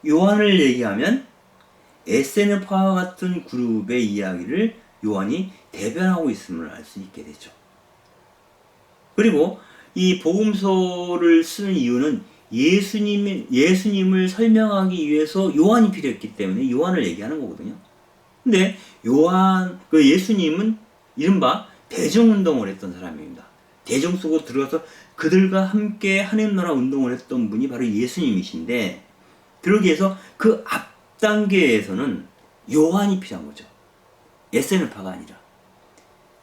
요한을 얘기하면 SNF파와 같은 그룹의 이야기를 요한이 대변하고 있음을 알 수 있게 되죠. 그리고 이 복음서를 쓰는 이유는 예수님을 설명하기 위해서 요한이 필요했기 때문에 요한을 얘기하는 거거든요. 근데 예수님은 이른바 대중운동을 했던 사람입니다. 대중 속으로 들어가서 그들과 함께 하나님 나라 운동을 했던 분이 바로 예수님이신데, 그러기 위해서 그 앞 단계에서는 요한이 필요한 거죠. SNF파가 아니라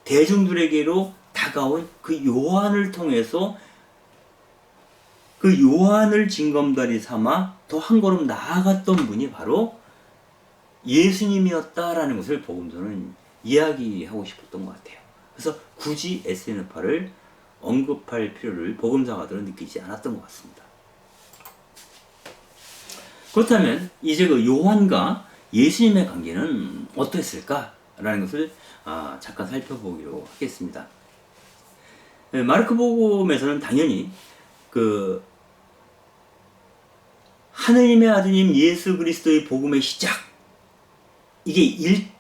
대중들에게로 다가온 그 요한을 통해서 그 요한을 징검다리 삼아 더 한 걸음 나아갔던 분이 바로 예수님이었다라는 것을 복음서는 이야기하고 싶었던 것 같아요. 그래서 굳이 SNF파를 언급할 필요를 복음사가들은 느끼지 않았던 것 같습니다. 그렇다면 이제 그 요한과 예수님의 관계는 어땠을까라는 것을 잠깐 살펴보기로 하겠습니다. 마르코복음에서는 당연히 그 하느님의 아드님 예수 그리스도의 복음의 시작, 이게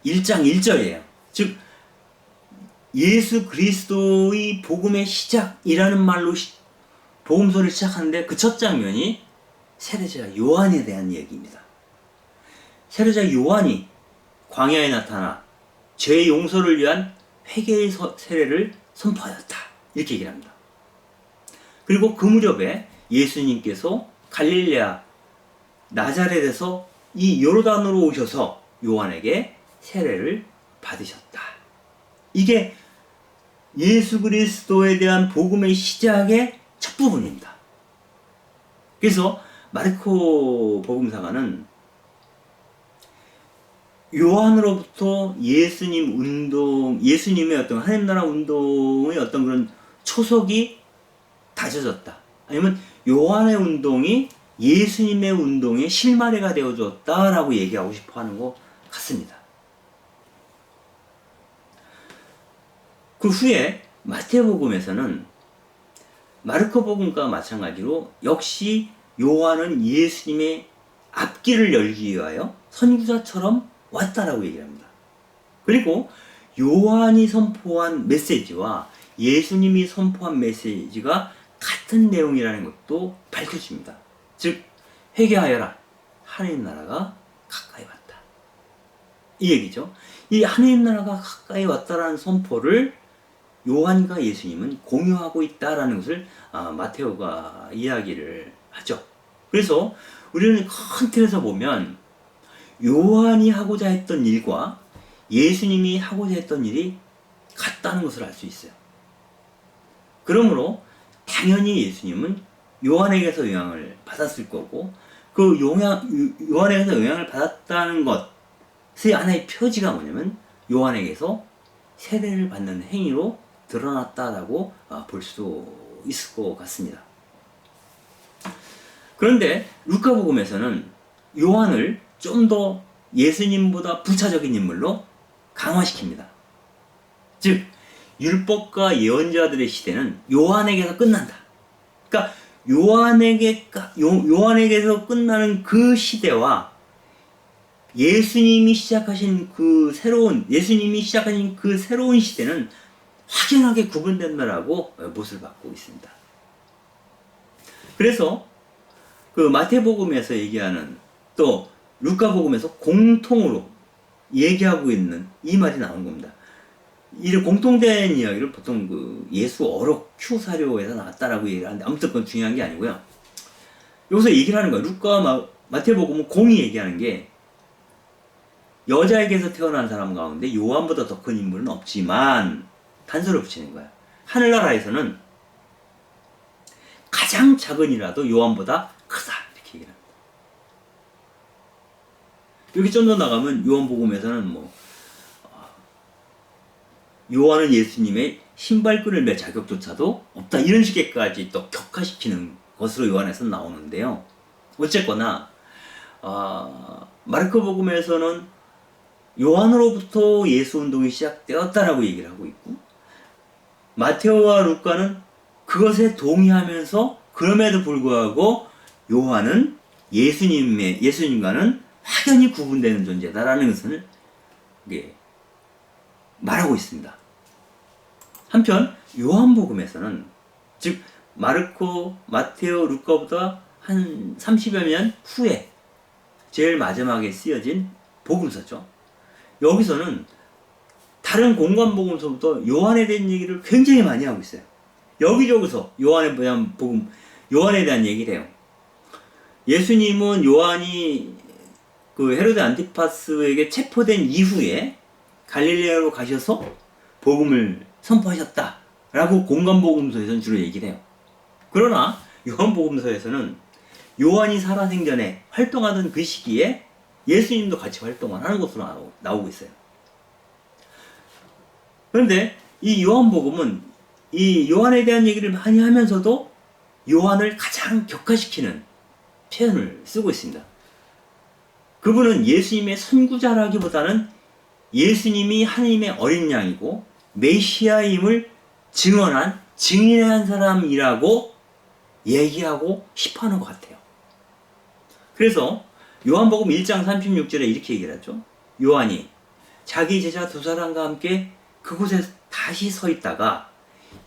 1장 1절이에요. 즉 예수 그리스도의 복음의 시작이라는 말로 복음서를 시작하는데 그 첫 장면이 세례자 요한에 대한 얘기입니다. 세례자 요한이 광야에 나타나 죄의 용서를 위한 회개의 세례를 선포하였다, 이렇게 얘기를 합니다. 그리고 그 무렵에 예수님께서 갈릴레아 나자렛에서 이 요르단으로 오셔서 요한에게 세례를 받으셨다. 이게 예수 그리스도에 대한 복음의 시작의 첫 부분입니다. 그래서 마르코 복음사가는 요한으로부터 예수님의 어떤 하나님 나라 운동의 어떤 그런 초석이 다져졌다, 아니면 요한의 운동이 예수님의 운동의 실마리가 되어줬다라고 얘기하고 싶어 하는 것 같습니다. 그 후에 마태복음에서는 마르코복음과 마찬가지로 역시 요한은 예수님의 앞길을 열기 위하여 선구자처럼 왔다라고 얘기를 합니다. 그리고 요한이 선포한 메시지와 예수님이 선포한 메시지가 같은 내용이라는 것도 밝혀집니다. 즉 회개하여라, 하나님 나라가 가까이 왔다, 이 얘기죠. 이 하나님 나라가 가까이 왔다라는 선포를 요한과 예수님은 공유하고 있다라는 것을 마테오가 이야기를 하죠. 그래서 우리는 큰 틀에서 보면 요한이 하고자 했던 일과 예수님이 하고자 했던 일이 같다는 것을 알 수 있어요. 그러므로 당연히 예수님은 요한에게서 영향을 받았을 거고, 그 요한에게서 영향을 받았다는 것의 하나의 표지가 뭐냐면 요한에게서 세례를 받는 행위로 드러났다라고 볼 수도 있을 것 같습니다. 그런데 루카복음에서는 요한을 좀 더 예수님보다 부차적인 인물로 강화시킵니다. 즉 율법과 예언자들의 시대는 요한에게서 끝난다. 그러니까 요한에게서 끝나는 그 시대와 예수님이 시작하신 그 새로운 시대는 확연하게 구분된다라고 못을 받고 있습니다. 그래서 그 마태복음에서 얘기하는, 또 루카복음에서 공통으로 얘기하고 있는 이 말이 나온 겁니다. 이 공통된 이야기를 보통 그 예수 어록 큐 사료에서 나왔다라고 얘기를 하는데, 아무튼 그건 중요한 게 아니고요. 여기서 얘기를 하는 거예요. 루카 마태복음은 공이 얘기하는 게, 여자에게서 태어난 사람 가운데 요한보다 더 큰 인물은 없지만 단서를 붙이는 거야. 하늘나라에서는 가장 작은 이라도 요한보다 크다, 이렇게 얘기를 합니다. 여기 좀 더 나가면 요한복음에서는 요한은 예수님의 신발끈을 맬 자격조차도 없다, 이런 식의까지 또 격화시키는 것으로 요한에서 나오는데요. 어쨌거나 마르코복음에서는 요한으로부터 예수 운동이 시작되었다라고 얘기를 하고 있고, 마테오와 루카는 그것에 동의하면서 그럼에도 불구하고 요한은 예수님과는 확연히 구분되는 존재다라는 것을 말하고 있습니다. 한편 요한복음에서는, 즉 마르코, 마테오, 루카보다 한 30여 년 후에 제일 마지막에 쓰여진 복음서죠. 여기서는 다른 공관복음서부터 요한에 대한 얘기를 굉장히 많이 하고 있어요. 여기저기서 요한에 대한 얘기를 해요. 예수님은 요한이 그 헤로데 안티파스에게 체포된 이후에 갈릴레아로 가셔서 복음을 선포하셨다라고 공관복음서에서는 주로 얘기를 해요. 그러나 요한복음서에서는 요한이 살아생전에 활동하던 그 시기에 예수님도 같이 활동을 하는 것으로 나오고 있어요. 그런데 이 요한복음은 이 요한에 대한 얘기를 많이 하면서도 요한을 가장 격화시키는 표현을 쓰고 있습니다. 그분은 예수님의 선구자라기보다는 예수님이 하나님의 어린 양이고 메시아임을 증인한 사람이라고 얘기하고 싶어 하는 것 같아요. 그래서 요한복음 1장 36절에 이렇게 얘기를 하죠. 요한이 자기 제자 두 사람과 함께 그곳에 다시 서 있다가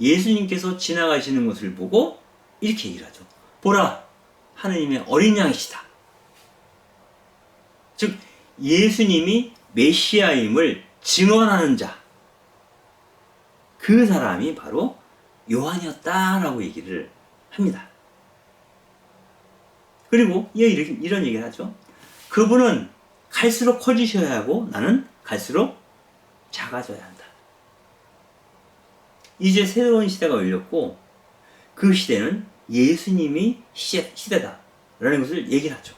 예수님께서 지나가시는 것을 보고 이렇게 얘기를 하죠. 보라, 하느님의 어린 양이시다. 즉 예수님이 메시아임을 증언하는 자, 그 사람이 바로 요한이었다라고 얘기를 합니다. 그리고 이런 얘기를 하죠. 그분은 갈수록 커지셔야 하고 나는 갈수록 작아져야 한다. 이제 새로운 시대가 열렸고 그 시대는 예수님이 시대다라는 것을 얘기를 하죠.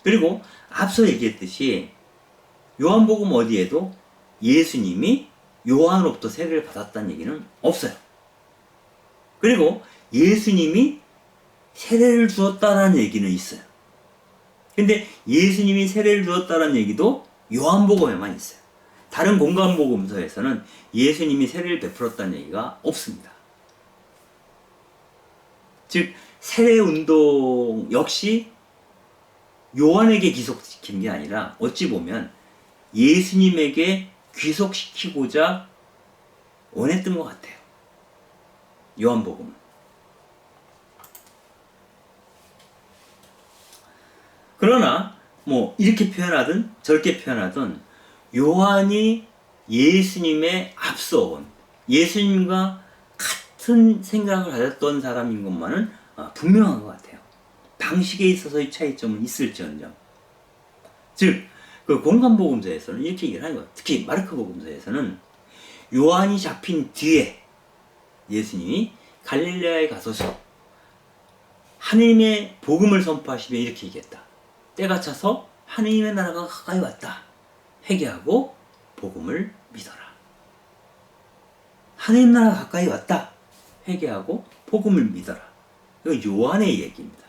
그리고 앞서 얘기했듯이 요한복음 어디에도 예수님이 요한으로부터 세례를 받았다는 얘기는 없어요. 그리고 예수님이 세례를 주었다라는 얘기는 있어요. 근데 예수님이 세례를 주었다라는 얘기도 요한복음에만 있어요. 다른 공관복음서에서는 예수님이 세례를 베풀었다는 얘기가 없습니다. 즉 세례 운동 역시 요한에게 귀속시킨 게 아니라 어찌 보면 예수님에게 귀속시키고자 원했던 것 같아요. 요한복음은. 그러나 뭐 이렇게 표현하든 저렇게 표현하든 요한이 예수님에 앞서온, 예수님과 같은 생각을 가졌던 사람인 것만은 분명한 것 같아요. 방식에 있어서의 차이점은 있을지언정. 즉, 그 공간복음서에서는 이렇게 얘기를 하는 거예요. 특히 마르코복음서에서는 요한이 잡힌 뒤에 예수님이 갈릴레아에 가서서 하느님의 복음을 선포하시며 이렇게 얘기했다. 때가 차서 하느님의 나라가 가까이 왔다. 회개하고 복음을 믿어라. 하느님 나라가 가까이 왔다. 회개하고 복음을 믿어라. 이건 요한의 얘기입니다.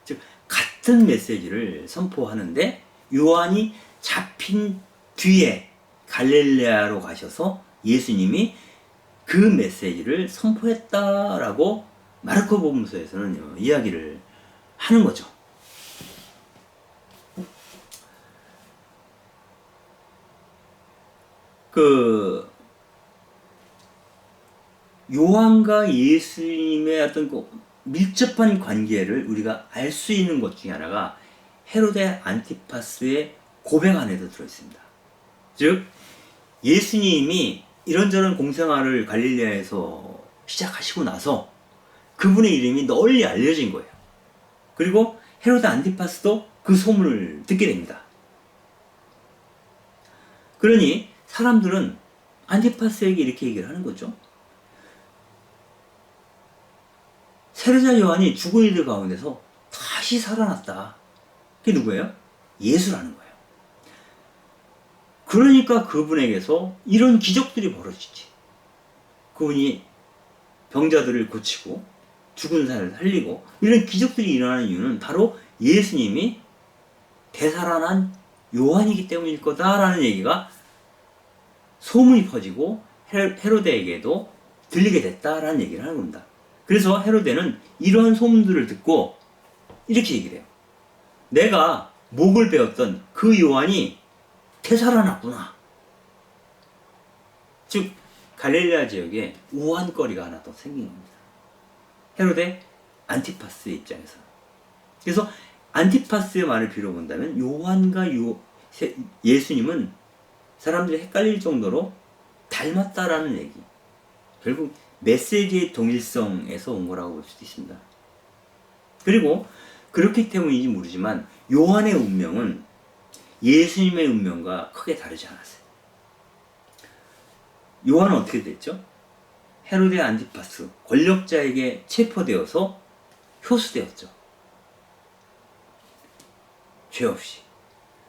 즉 같은 메시지를 선포하는데 요한이 잡힌 뒤에 갈릴레아로 가셔서 예수님이 그 메시지를 선포했다라고 마르코복음서에서는 이야기를 하는 거죠. 그 요한과 예수님의 어떤 그 밀접한 관계를 우리가 알 수 있는 것 중에 하나가 헤로데 안티파스의 고백 안에도 들어있습니다. 즉 예수님이 이런저런 공생활을 갈릴레아에서 시작하시고 나서 그분의 이름이 널리 알려진 거예요. 그리고 헤로데 안티파스도 그 소문을 듣게 됩니다. 그러니 사람들은 안티파스에게 이렇게 얘기를 하는 거죠. 세례자 요한이 죽은 이들 가운데서 다시 살아났다. 그게 누구예요? 예수라는 거예요. 그러니까 그분에게서 이런 기적들이 벌어지지. 그분이 병자들을 고치고 죽은 사람을 살리고 이런 기적들이 일어나는 이유는 바로 예수님이 되살아난 요한이기 때문일 거다라는 얘기가 소문이 퍼지고 헤로데에게도 들리게 됐다라는 얘기를 하는 겁니다. 그래서 헤로데는 이런 소문들을 듣고 이렇게 얘기를 해요. 내가 목을 베었던 그 요한이 되살아났구나. 즉 갈릴레아 지역에 우환거리가 하나 더 생긴 겁니다. 헤로데 안티파스의 입장에서. 그래서 안티파스의 말을 빌어본다면 요한과 예수님은 사람들이 헷갈릴 정도로 닮았다라는 얘기. 결국 메시지의 동일성에서 온 거라고 볼 수도 있습니다. 그리고 그렇기 때문인지 모르지만 요한의 운명은 예수님의 운명과 크게 다르지 않았어요. 요한은 어떻게 됐죠? 헤로데 안티파스, 권력자에게 체포되어서 효수되었죠. 죄 없이.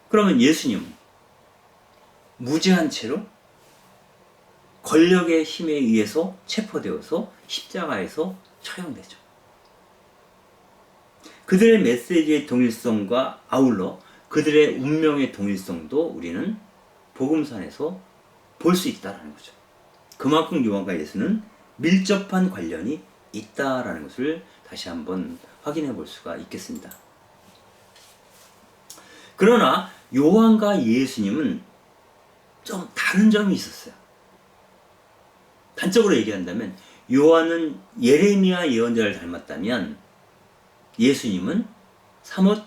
그러면 예수님은 무죄한 채로 권력의 힘에 의해서 체포되어서 십자가에서 처형되죠. 그들의 메시지의 동일성과 아울러 그들의 운명의 동일성도 우리는 복음서에서 볼 수 있다는 거죠. 그만큼 요한과 예수는 밀접한 관련이 있다라는 것을 다시 한번 확인해 볼 수가 있겠습니다. 그러나 요한과 예수님은 좀 다른 점이 있었어요. 단적으로 얘기한다면 요한은 예레미야 예언자를 닮았다면 예수님은 사뭇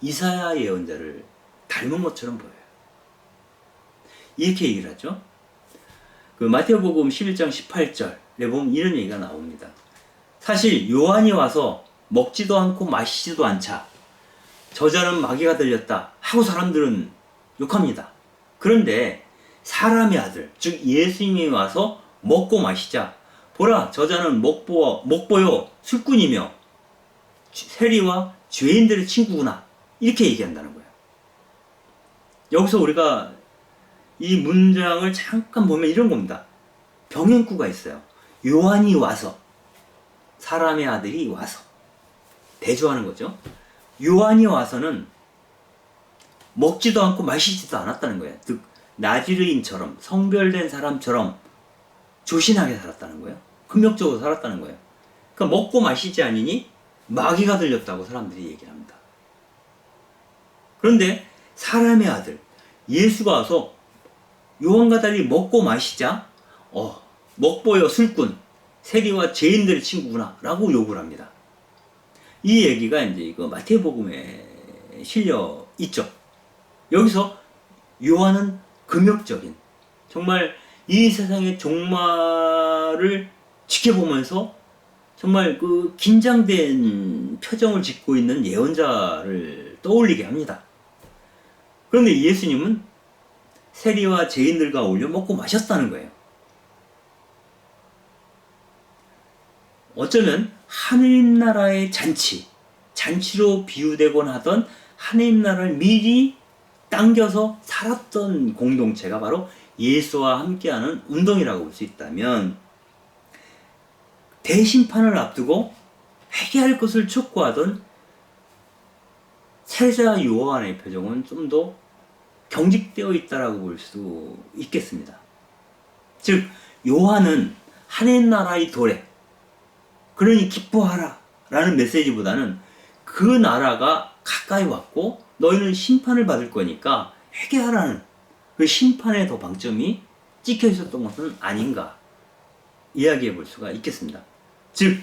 이사야 예언자를 닮은 것처럼 보여요. 이렇게 얘기를 하죠. 그 마태복음 11장 18절에 보면 이런 얘기가 나옵니다. 사실 요한이 와서 먹지도 않고 마시지도 않자 저자는 마귀가 들렸다 하고 사람들은 욕합니다. 그런데 사람의 아들, 즉 예수님이 와서 먹고 마시자 보라 저자는 먹보요 술꾼이며 세리와 죄인들의 친구구나 이렇게 얘기한다는 거예요. 여기서 우리가 이 문장을 잠깐 보면 이런 겁니다. 병행구가 있어요. 요한이 와서 사람의 아들이 와서 대조하는 거죠. 요한이 와서는 먹지도 않고 마시지도 않았다는 거예요. 즉 나지르인처럼 성별된 사람처럼 조신하게 살았다는 거예요. 금욕적으로 살았다는 거예요. 그러니까 먹고 마시지 아니니 마귀가 들렸다고 사람들이 얘기를 합니다. 그런데 사람의 아들 예수가 와서 요한과 달리 먹고 마시자 먹보여 술꾼 세리와 죄인들의 친구구나 라고 욕을 합니다. 이 얘기가 이제 이거 마태복음에 실려 있죠. 여기서 요한은 금욕적인 정말 이 세상의 종말을 지켜보면서 정말 그 긴장된 표정을 짓고 있는 예언자를 떠올리게 합니다. 그런데 예수님은 세리와 죄인들과 어울려 먹고 마셨다는 거예요. 어쩌면 하느님 나라의 잔치로 비유되곤 하던 하느님 나라를 미리 당겨서 살았던 공동체가 바로 예수와 함께하는 운동이라고 볼 수 있다면, 대심판을 앞두고 회개할 것을 촉구하던 세자 요한의 표정은 좀 더 경직되어 있다라고 볼 수 있겠습니다. 즉 요한은 하느님 나라의 도래, 그러니 기뻐하라 라는 메시지보다는 그 나라가 가까이 왔고 너희는 심판을 받을 거니까 회개하라는 그 심판에 더 방점이 찍혀 있었던 것은 아닌가 이야기해 볼 수가 있겠습니다. 즉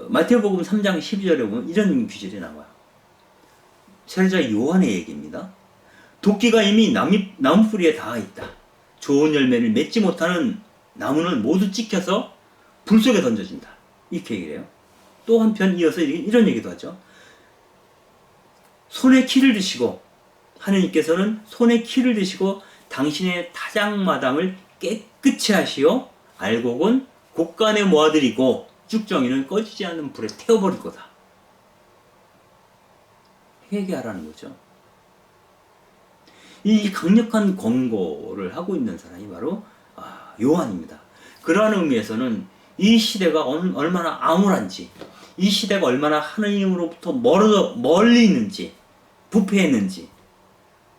마태복음 3장 12절에 보면 이런 구절이 나와요. 세례자 요한의 얘기입니다. 도끼가 이미 나무 뿌리에 닿아 있다. 좋은 열매를 맺지 못하는 나무는 모두 찍혀서 불 속에 던져진다. 이렇게 얘기를 해요. 또 한편 이어서 이런 얘기도 하죠. 손에 키를 드시고, 하느님께서는 손에 키를 드시고 당신의 타작마당을 깨끗이 하시어 알곡은 곡간에 모아드리고 쭉정이는 꺼지지 않는 불에 태워버릴 거다. 회개하라는 거죠. 이 강력한 권고를 하고 있는 사람이 바로 요한입니다. 그러한 의미에서는 이 시대가 얼마나 암울한지, 이 시대가 얼마나 하느님으로부터 멀리 있는지, 부패했는지,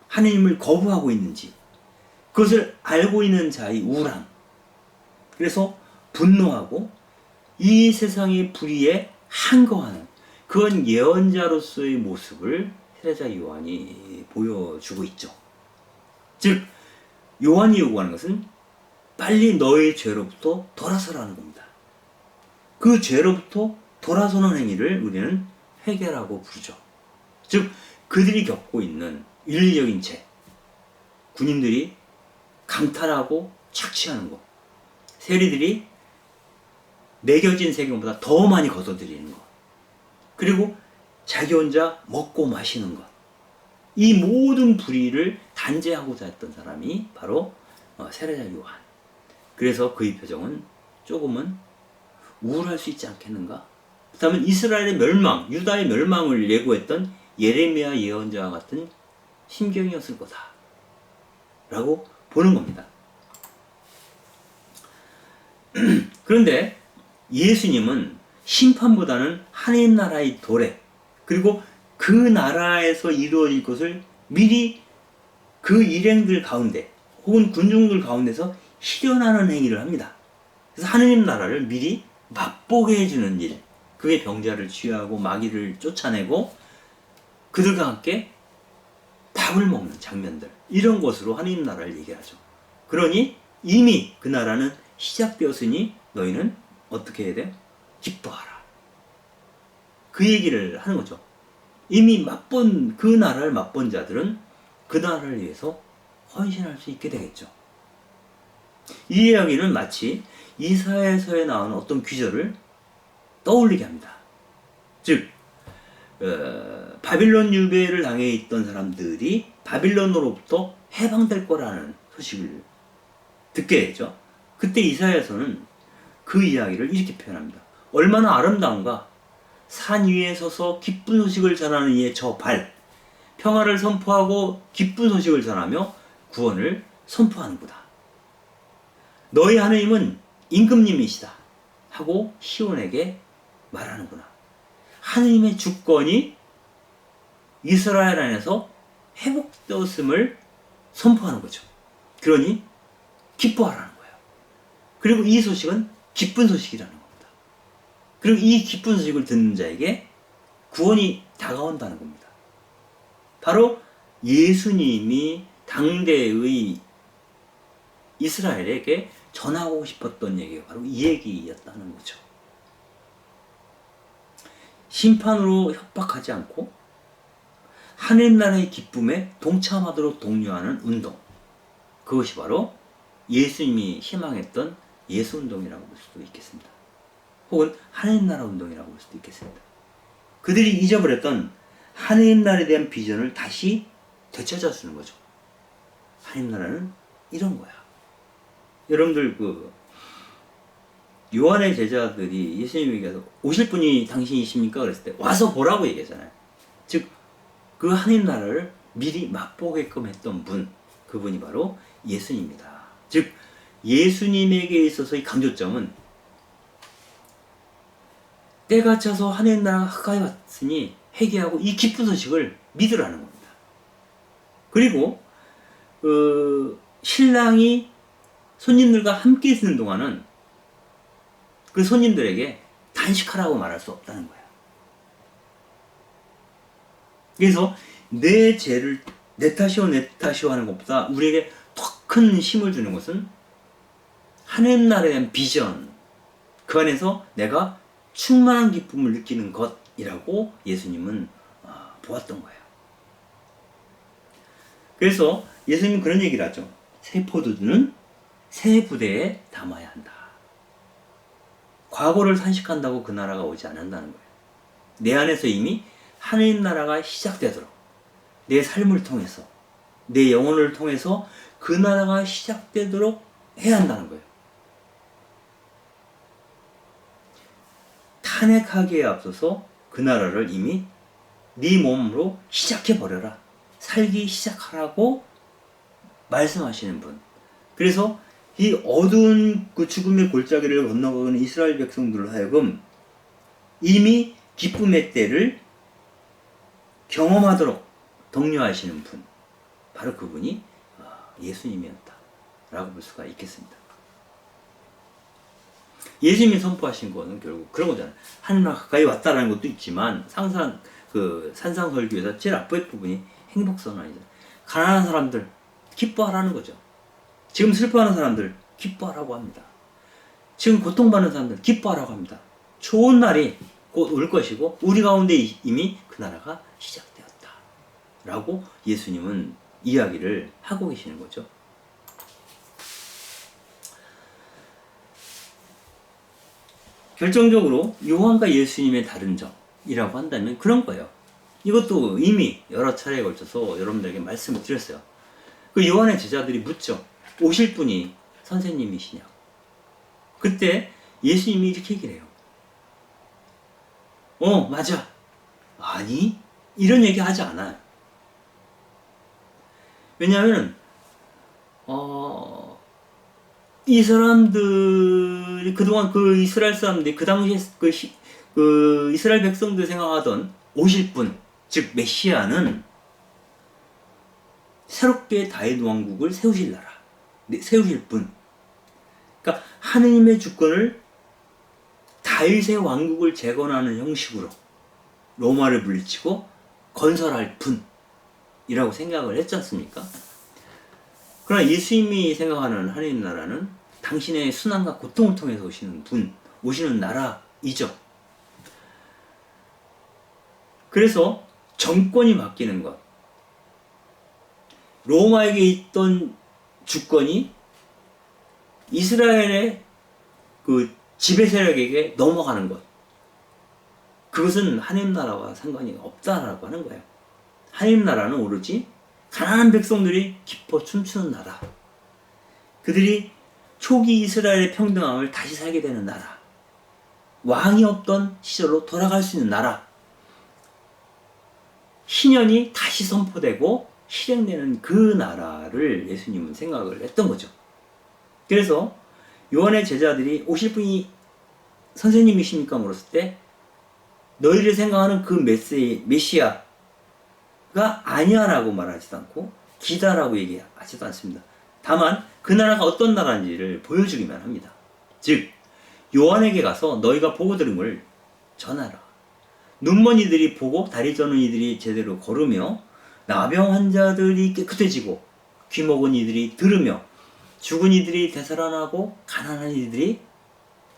하느님을 거부하고 있는지, 그것을 알고 있는 자의 우울함, 그래서 분노하고 이 세상의 불의에 항거하는 그런 예언자로서의 모습을 세례자 요한이 보여주고 있죠. 즉 요한이 요구하는 것은 빨리 너의 죄로부터 돌아서라는 겁니다. 그 죄로부터 돌아서는 행위를 우리는 회개라고 부르죠. 즉 그들이 겪고 있는 윤리적인 죄, 군인들이 강탈하고 착취하는 것, 세리들이 매겨진 세금보다 더 많이 걷어들이는 것, 그리고 자기 혼자 먹고 마시는 것, 이 모든 불의를 단죄하고자 했던 사람이 바로 세례자 요한. 그래서 그의 표정은 조금은 우울할 수 있지 않겠는가? 그렇다면 이스라엘의 멸망, 유다의 멸망을 예고했던 예레미야 예언자와 같은 심경이었을 거다 라고 보는 겁니다. 그런데 예수님은 심판보다는 하느님 나라의 도래, 그리고 그 나라에서 이루어질 것을 미리 그 일행들 가운데 혹은 군중들 가운데서 실현하는 행위를 합니다. 그래서 하느님 나라를 미리 맛보게 해주는 일, 그게 병자를 치유하고 마귀를 쫓아내고 그들과 함께 밥을 먹는 장면들, 이런 것으로 하느님 나라를 얘기하죠. 그러니 이미 그 나라는 시작되었으니 너희는 어떻게 해야 돼? 기뻐하라. 그 얘기를 하는 거죠. 이미 그 나라를 맛본 자들은 그 나라를 위해서 헌신할 수 있게 되겠죠. 이 이야기는 마치 이사야서에 나오는 어떤 귀절을 떠올리게 합니다. 즉 바빌론 유배를 당해 있던 사람들이 바빌론으로부터 해방될 거라는 소식을 듣게 되죠. 그때 이사야서는 그 이야기를 이렇게 표현합니다. 얼마나 아름다운가. 산 위에 서서 기쁜 소식을 전하는 이의 저 발, 평화를 선포하고 기쁜 소식을 전하며 구원을 선포하는구나. 너희 하느님은 임금님이시다 하고 시온에게 말하는구나. 하느님의 주권이 이스라엘 안에서 회복되었음을 선포하는 거죠. 그러니 기뻐하라는 거예요. 그리고 이 소식은 기쁜 소식이라는 겁니다. 그리고 이 기쁜 소식을 듣는 자에게 구원이 다가온다는 겁니다. 바로 예수님이 당대의 이스라엘에게 전하고 싶었던 얘기가 바로 이 얘기였다는 거죠. 심판으로 협박하지 않고 하늘 나라의 기쁨에 동참하도록 독려하는 운동. 그것이 바로 예수님이 희망했던 예수 운동이라고 볼 수도 있겠습니다. 혹은 하늘 나라 운동이라고 볼 수도 있겠습니다. 그들이 잊어버렸던 하늘 나라에 대한 비전을 다시 되찾아 주는 거죠. 하늘 나라는 이런 거야. 여러분들 요한의 제자들이 예수님에게서 오실 분이 당신이십니까? 그랬을 때 와서 보라고 얘기하잖아요. 즉 그 하늘 나라를 미리 맛보게끔 했던 분, 그분이 바로 예수님입니다. 즉 예수님에게 있어서의 강조점은 때가 차서 하늘 나라가 가까이 왔으니 회개하고 이 기쁜 소식을 믿으라는 겁니다. 그리고 신랑이 손님들과 함께 있는 동안은 그 손님들에게 단식하라고 말할 수 없다는 거예요. 그래서 내 죄를 내 탓이오 하는 것보다 우리에게 더 큰 힘을 주는 것은 하늘나라에 대한 비전, 그 안에서 내가 충만한 기쁨을 느끼는 것이라고 예수님은 보았던 거예요. 그래서 예수님은 그런 얘기를 하죠. 새 포도주는 새 부대에 담아야 한다. 과거를 산식한다고 그 나라가 오지 않는다는 거예요. 내 안에서 이미 하늘 나라가 시작되도록 내 삶을 통해서 내 영혼을 통해서 그 나라가 시작되도록 해야 한다는 거예요. 탄핵하기에 앞서서 그 나라를 이미 네 몸으로 시작해버려라. 살기 시작하라고 말씀하시는 분. 그래서 이 어두운 그 죽음의 골짜기를 건너가는 이스라엘 백성들로 하여금 이미 기쁨의 때를 경험하도록 독려하시는 분, 바로 그분이 예수님이었다라고 볼 수가 있겠습니다. 예수님이 선포하신 거는 결국 그런 거잖아요. 하늘나라 가까이 왔다라는 것도 있지만 산상설교에서 제일 앞에 부분이 행복선언이잖아요. 가난한 사람들 기뻐하라는 거죠. 지금 슬퍼하는 사람들 기뻐하라고 합니다. 지금 고통받는 사람들 기뻐하라고 합니다. 좋은 날이 곧 올 것이고 우리 가운데 이미 그 나라가 시작되었다 라고 예수님은 이야기를 하고 계시는 거죠. 결정적으로 요한과 예수님의 다른 점이라고 한다면 그런 거예요. 이것도 이미 여러 차례에 걸쳐서 여러분들에게 말씀을 드렸어요. 그 요한의 제자들이 묻죠. 오실 분이 선생님이시냐? 그때 예수님이 이렇게 얘기를 해요. 맞아. 아니, 이런 얘기 하지 않아요. 왜냐하면 이 사람들이 그동안 그 이스라엘 사람들이 그 당시에 그 이스라엘 백성들 생각하던 오실 분, 즉 메시아는 새롭게 다윗 왕국을 세우실 분. 그러니까 하느님의 주권을 다윗의 왕국을 재건하는 형식으로 로마를 물리치고 건설할 분이라고 생각을 했지 않습니까? 그러나 예수님이 생각하는 하느님 나라는 당신의 순환과 고통을 통해서 오시는 분, 오시는 나라이죠. 그래서 정권이 바뀌는 것, 로마에게 있던 주권이 이스라엘의 그 지배 세력에게 넘어가는 것, 그것은 하나님 나라와 상관이 없다라고 하는 거예요. 하나님 나라는 오로지 가난한 백성들이 기뻐 춤추는 나라, 그들이 초기 이스라엘의 평등함을 다시 살게 되는 나라, 왕이 없던 시절로 돌아갈 수 있는 나라, 신년이 다시 선포되고 실행되는 그 나라를 예수님은 생각을 했던 거죠. 그래서 요한의 제자들이 오실 분이 선생님이십니까? 물었을 때 너희를 생각하는 그 메시아가 아니야 라고 말하지도 않고 기다라고 얘기하지도 않습니다. 다만 그 나라가 어떤 나라인지를 보여주기만 합니다. 즉 요한에게 가서 너희가 보고 들은 걸 전하라. 눈먼 이들이 보고 다리 저는 이들이 제대로 걸으며 나병 환자들이 깨끗해지고 귀 먹은 이들이 들으며 죽은 이들이 되살아나고 가난한 이들이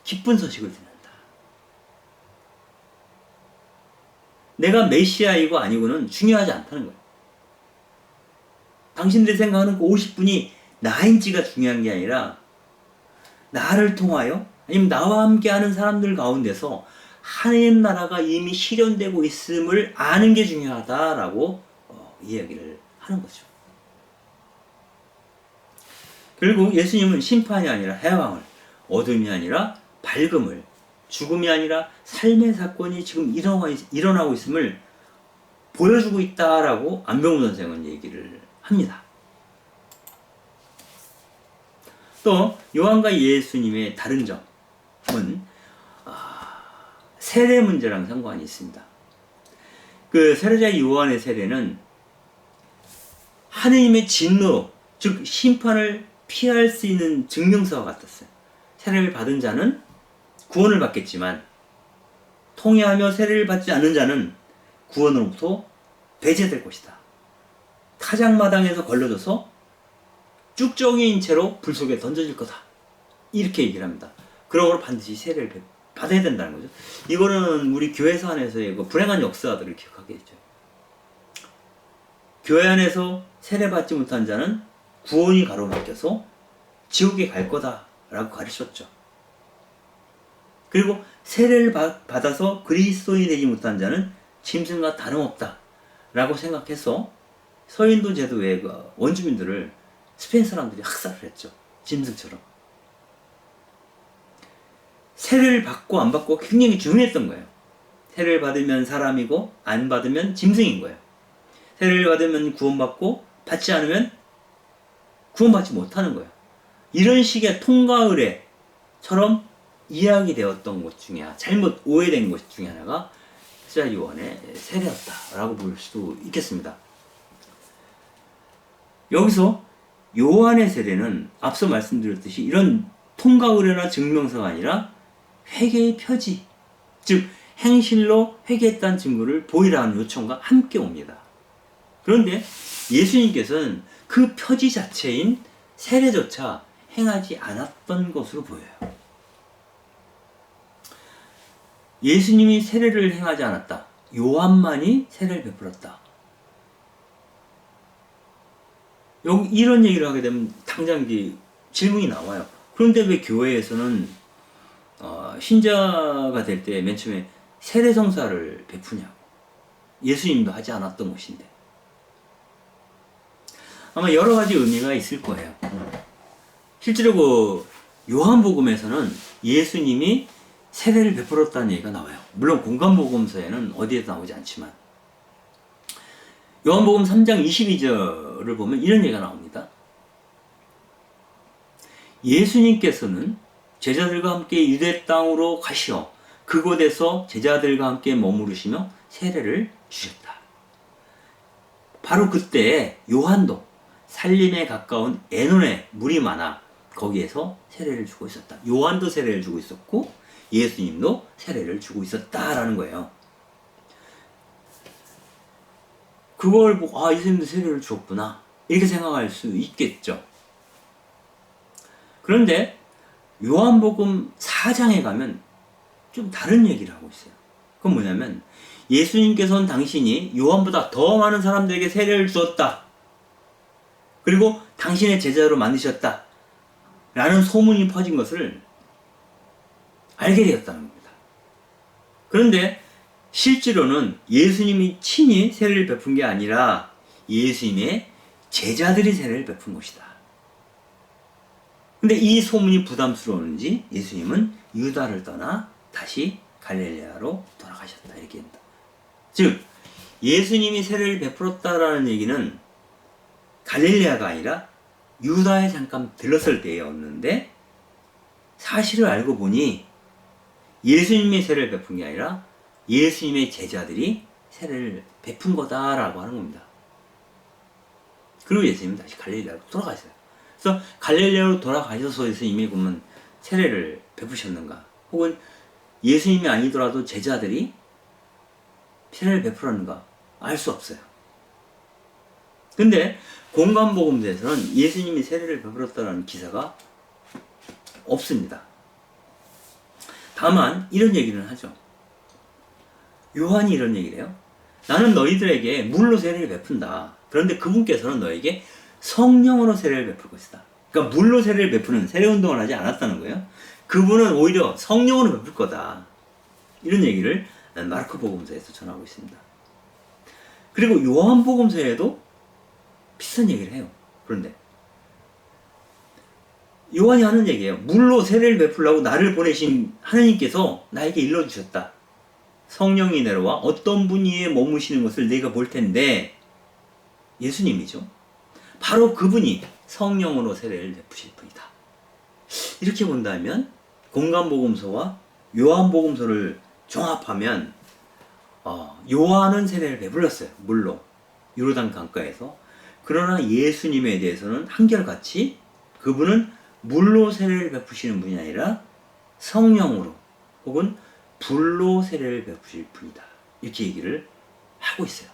기쁜 소식을 듣는다. 내가 메시아이고 아니고는 중요하지 않다는 거예요. 당신들이 생각하는 그 50분이 나인지가 중요한 게 아니라 나를 통하여 아니면 나와 함께하는 사람들 가운데서 하나님 나라가 이미 실현되고 있음을 아는 게 중요하다라고 이야기를 하는 거죠. 결국 예수님은 심판이 아니라 해방을, 어둠이 아니라 밝음을, 죽음이 아니라 삶의 사건이 지금 일어나고 있음을 보여주고 있다라고 안병무 선생은 얘기를 합니다. 또 요한과 예수님의 다른 점은 세례 문제랑 상관이 있습니다. 그 세례자 요한의 세례는 하느님의 진노, 즉 심판을 피할 수 있는 증명서와 같았어요. 세례를 받은 자는 구원을 받겠지만 통회하며 세례를 받지 않는 자는 구원으로부터 배제될 것이다. 타작마당에서 걸러져서 쭉정이인 채로 불 속에 던져질 거다. 이렇게 얘기를 합니다. 그러므로 반드시 세례를 받아야 된다는 거죠. 이거는 우리 교회사 안에서의 그 불행한 역사들을 기억하게 해줘요. 교회 안에서 세례받지 못한 자는 구원이 가로막혀서 지옥에 갈 거다라고 가르쳤죠. 그리고 세례를 받아서 그리스도인이 되지 못한 자는 짐승과 다름없다라고 생각해서 서인도 제도의 그 원주민들을 스페인 사람들이 학살을 했죠. 짐승처럼. 세례를 받고 안 받고 굉장히 중요했던 거예요. 세례를 받으면 사람이고 안 받으면 짐승인 거예요. 세례를 받으면 구원받고 받지 않으면 구원받지 못하는 거예요. 이런 식의 통과 의례처럼 이야기되었던 것 중에 잘못 오해된 것 중에 하나가 세례자 요한의 세례였다라고 볼 수도 있겠습니다. 여기서 요한의 세례는 앞서 말씀드렸듯이 이런 통과 의례나 증명서가 아니라 회개의 표지, 즉 행실로 회개했다는 증거를 보이라는 요청과 함께 옵니다. 그런데 예수님께서는 그 표지 자체인 세례조차 행하지 않았던 것으로 보여요. 예수님이 세례를 행하지 않았다. 요한만이 세례를 베풀었다. 여기 이런 얘기를 하게 되면 당장 질문이 나와요. 그런데 왜 교회에서는 신자가 될 때 맨 처음에 세례성사를 베푸냐고. 예수님도 하지 않았던 것인데. 아마 여러 가지 의미가 있을 거예요. 실제로 그 요한복음에서는 예수님이 세례를 베풀었다는 얘기가 나와요. 물론 공간복음서에는 어디에도 나오지 않지만 요한복음 3장 22절을 보면 이런 얘기가 나옵니다. 예수님께서는 제자들과 함께 유대 땅으로 가시어 그곳에서 제자들과 함께 머무르시며 세례를 주셨다. 바로 그때 요한도 살림에 가까운 에논에 물이 많아 거기에서 세례를 주고 있었다. 요한도 세례를 주고 있었고 예수님도 세례를 주고 있었다라는 거예요. 그걸 보고 예수님도 세례를 주었구나 이렇게 생각할 수 있겠죠. 그런데 요한복음 4장에 가면 좀 다른 얘기를 하고 있어요. 그건 뭐냐면 예수님께서는 당신이 요한보다 더 많은 사람들에게 세례를 주었다. 그리고 당신의 제자로 만드셨다. 라는 소문이 퍼진 것을 알게 되었다는 겁니다. 그런데 실제로는 예수님이 친히 세례를 베푼 게 아니라 예수님의 제자들이 세례를 베푼 것이다. 근데 이 소문이 부담스러웠는지 예수님은 유다를 떠나 다시 갈릴레아로 돌아가셨다. 이렇게 합니다. 즉 예수님이 세례를 베풀었다라는 얘기는 갈릴레아가 아니라 유다에 잠깐 들렀을 때였는데 사실을 알고 보니 예수님이 세례를 베푼 게 아니라 예수님의 제자들이 세례를 베푼 거다라고 하는 겁니다. 그리고 예수님은 다시 갈릴레아로 돌아가셨어요. 그래서 갈릴레아로 돌아가셔서 예수님이 그러면 세례를 베푸셨는가? 혹은 예수님이 아니더라도 제자들이 세례를 베풀었는가? 알 수 없어요. 근데 공관복음서에서는 예수님이 세례를 베풀었다는 기사가 없습니다. 다만 이런 얘기는 하죠. 요한이 이런 얘기를 해요. 나는 너희들에게 물로 세례를 베푼다. 그런데 그분께서는 너에게 성령으로 세례를 베풀 것이다. 그러니까 물로 세례를 베푸는 세례운동을 하지 않았다는 거예요. 그분은 오히려 성령으로 베풀 거다. 이런 얘기를 마르코 복음서에서 전하고 있습니다. 그리고 요한 복음서에도 비슷한 얘기를 해요. 그런데 요한이 하는 얘기예요. 물로 세례를 베풀라고 나를 보내신 하나님께서 나에게 일러주셨다. 성령이 내려와 어떤 분이 위에 머무시는 것을 내가 볼 텐데, 예수님이죠. 바로 그분이 성령으로 세례를 베푸실 분이다. 이렇게 본다면 공관복음서와 요한복음서를 종합하면 요한은 세례를 베풀었어요. 물로 요르단 강가에서. 그러나 예수님에 대해서는 한결같이 그분은 물로 세례를 베푸시는 분이 아니라 성령으로 혹은 불로 세례를 베푸실 분이다. 이렇게 얘기를 하고 있어요.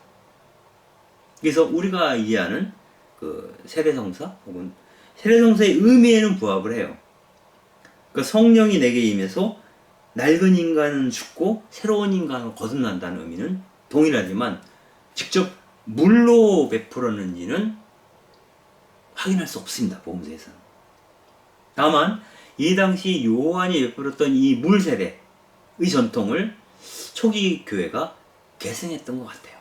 그래서 우리가 이해하는 그 세례성사 혹은 세례성사의 의미에는 부합을 해요. 그 성령이 내게 임해서 낡은 인간은 죽고 새로운 인간을 거듭난다는 의미는 동일하지만 직접 물로 베풀었는지는 확인할 수 없습니다. 복음서에서는. 다만 이 당시 요한이 베풀었던 이 물 세례의 전통을 초기 교회가 계승했던 것 같아요.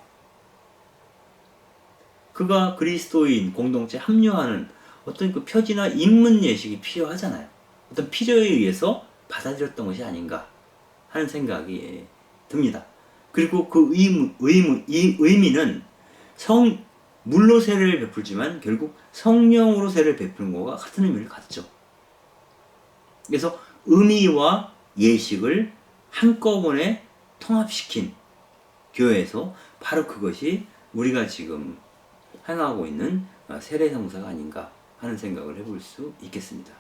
그가 그리스도인 공동체 합류하는 어떤 그 표지나 입문 예식이 필요하잖아요. 어떤 필요에 의해서 받아들였던 것이 아닌가 하는 생각이 듭니다. 그리고 그 의미는 물로 세례를 베풀지만 결국 성령으로 세례를 베푸는 것과 같은 의미를 갖죠. 그래서 의미와 예식을 한꺼번에 통합시킨 교회에서 바로 그것이 우리가 지금 행하고 있는 세례성사가 아닌가 하는 생각을 해볼 수 있겠습니다.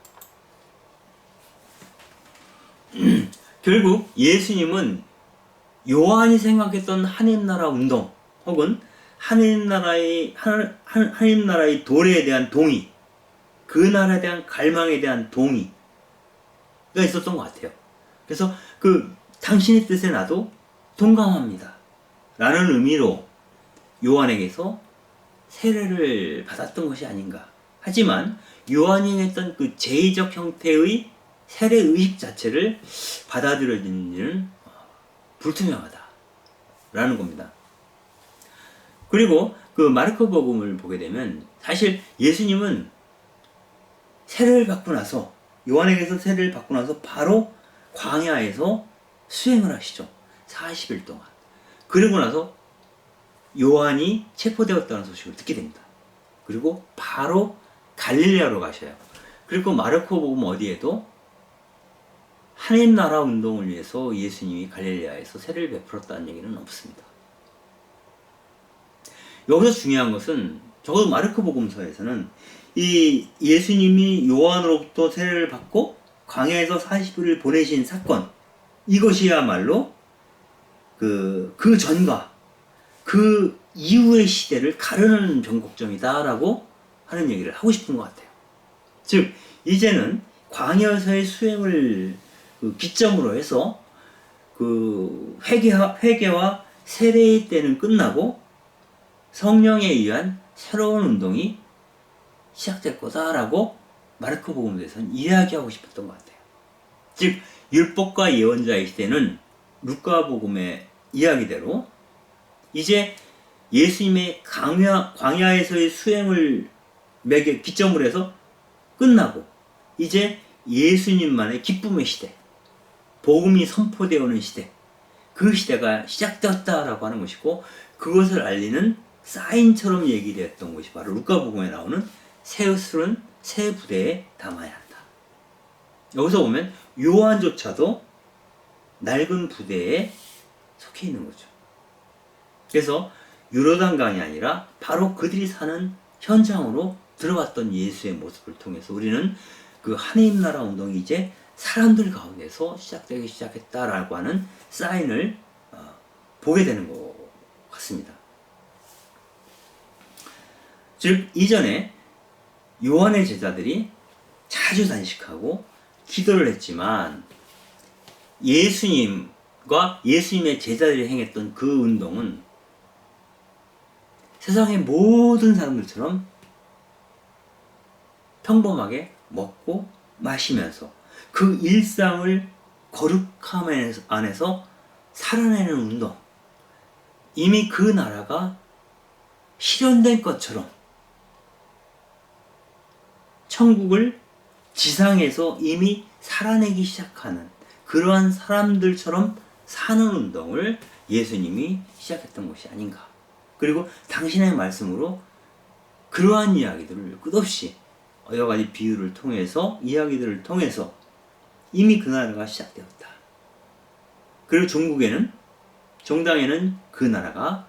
결국 예수님은 요한이 생각했던 하나님 나라 운동 혹은 하나님 나라의 도래에 대한 동의, 그 나라에 대한 갈망에 대한 동의가 있었던 것 같아요. 그래서 당신의 뜻에 나도 동감합니다 라는 의미로 요한에게서 세례를 받았던 것이 아닌가. 하지만 요한이 했던 그 제의적 형태의 세례 의식 자체를 받아들여지는지는 불투명하다 라는 겁니다. 그리고 그 마르코 복음을 보게 되면 사실 예수님은 세례를 받고 나서, 요한에게서 세례를 받고 나서 바로 광야에서 수행을 하시죠. 40일 동안. 그리고 나서 요한이 체포되었다는 소식을 듣게 됩니다. 그리고 바로 갈릴레아로 가셔요. 그리고 마르코 복음 어디에도 하나님 나라 운동을 위해서 예수님이 갈릴레아에서 세례를 베풀었다는 얘기는 없습니다. 여기서 중요한 것은 적어도 마르코 복음서에서는 이 예수님이 요한으로부터 세례를 받고 광야에서 40일을 보내신 사건, 이것이야말로 그 전과 그 이후의 시대를 가르는 전곡점이다라고 하는 얘기를 하고 싶은 것 같아요. 즉 이제는 광야에서의 수행을 기점으로 해서 그 회개와 세례의 때는 끝나고 성령에 의한 새로운 운동이 시작될 거다라고 마르코 복음서에서는 이야기하고 싶었던 것 같아요. 즉 율법과 예언자의 시대는 루카 복음의 이야기대로 이제 예수님의 광야에서의 수행을 기점으로 해서 끝나고 이제 예수님만의 기쁨의 시대, 복음이 선포되어 오는 시대, 그 시대가 시작되었다라고 하는 것이고, 그것을 알리는 사인처럼 얘기되었던 것이 바로 루카복음에 나오는 새 옷은 새 부대에 담아야 한다. 여기서 보면 요한조차도 낡은 부대에 속해 있는 거죠. 그래서 요르단강이 아니라 바로 그들이 사는 현장으로 들어갔던 예수의 모습을 통해서 우리는 그 하나님 나라 운동이 이제 사람들 가운데서 시작되기 시작했다라고 하는 사인을 보게 되는 것 같습니다. 즉 이전에 요한의 제자들이 자주 단식하고 기도를 했지만 예수님과 예수님의 제자들이 행했던 그 운동은 세상의 모든 사람들처럼 평범하게 먹고 마시면서 그 일상을 거룩함 안에서 살아내는 운동, 이미 그 나라가 실현된 것처럼 천국을 지상에서 이미 살아내기 시작하는 그러한 사람들처럼 사는 운동을 예수님이 시작했던 것이 아닌가. 그리고 당신의 말씀으로 그러한 이야기들을 끝없이 여러 가지 비유를 통해서, 이야기들을 통해서 이미 그 나라가 시작되었다. 그리고 종당에는 그 나라가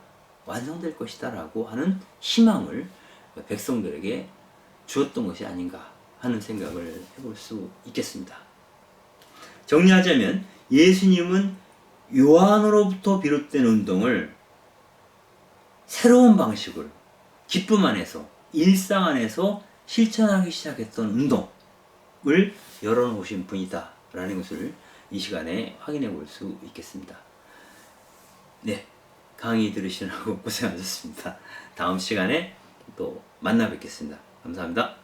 완성될 것이다 라고 하는 희망을 백성들에게 주었던 것이 아닌가 하는 생각을 해볼 수 있겠습니다. 정리하자면 예수님은 요한으로부터 비롯된 운동을 새로운 방식으로 기쁨 안에서, 일상 안에서 실천하기 시작했던 운동을 열어놓으신 분이다 라는 것을 이 시간에 확인해 볼 수 있겠습니다. 네, 강의 들으시느라고 고생하셨습니다. 다음 시간에 또 만나 뵙겠습니다. 감사합니다.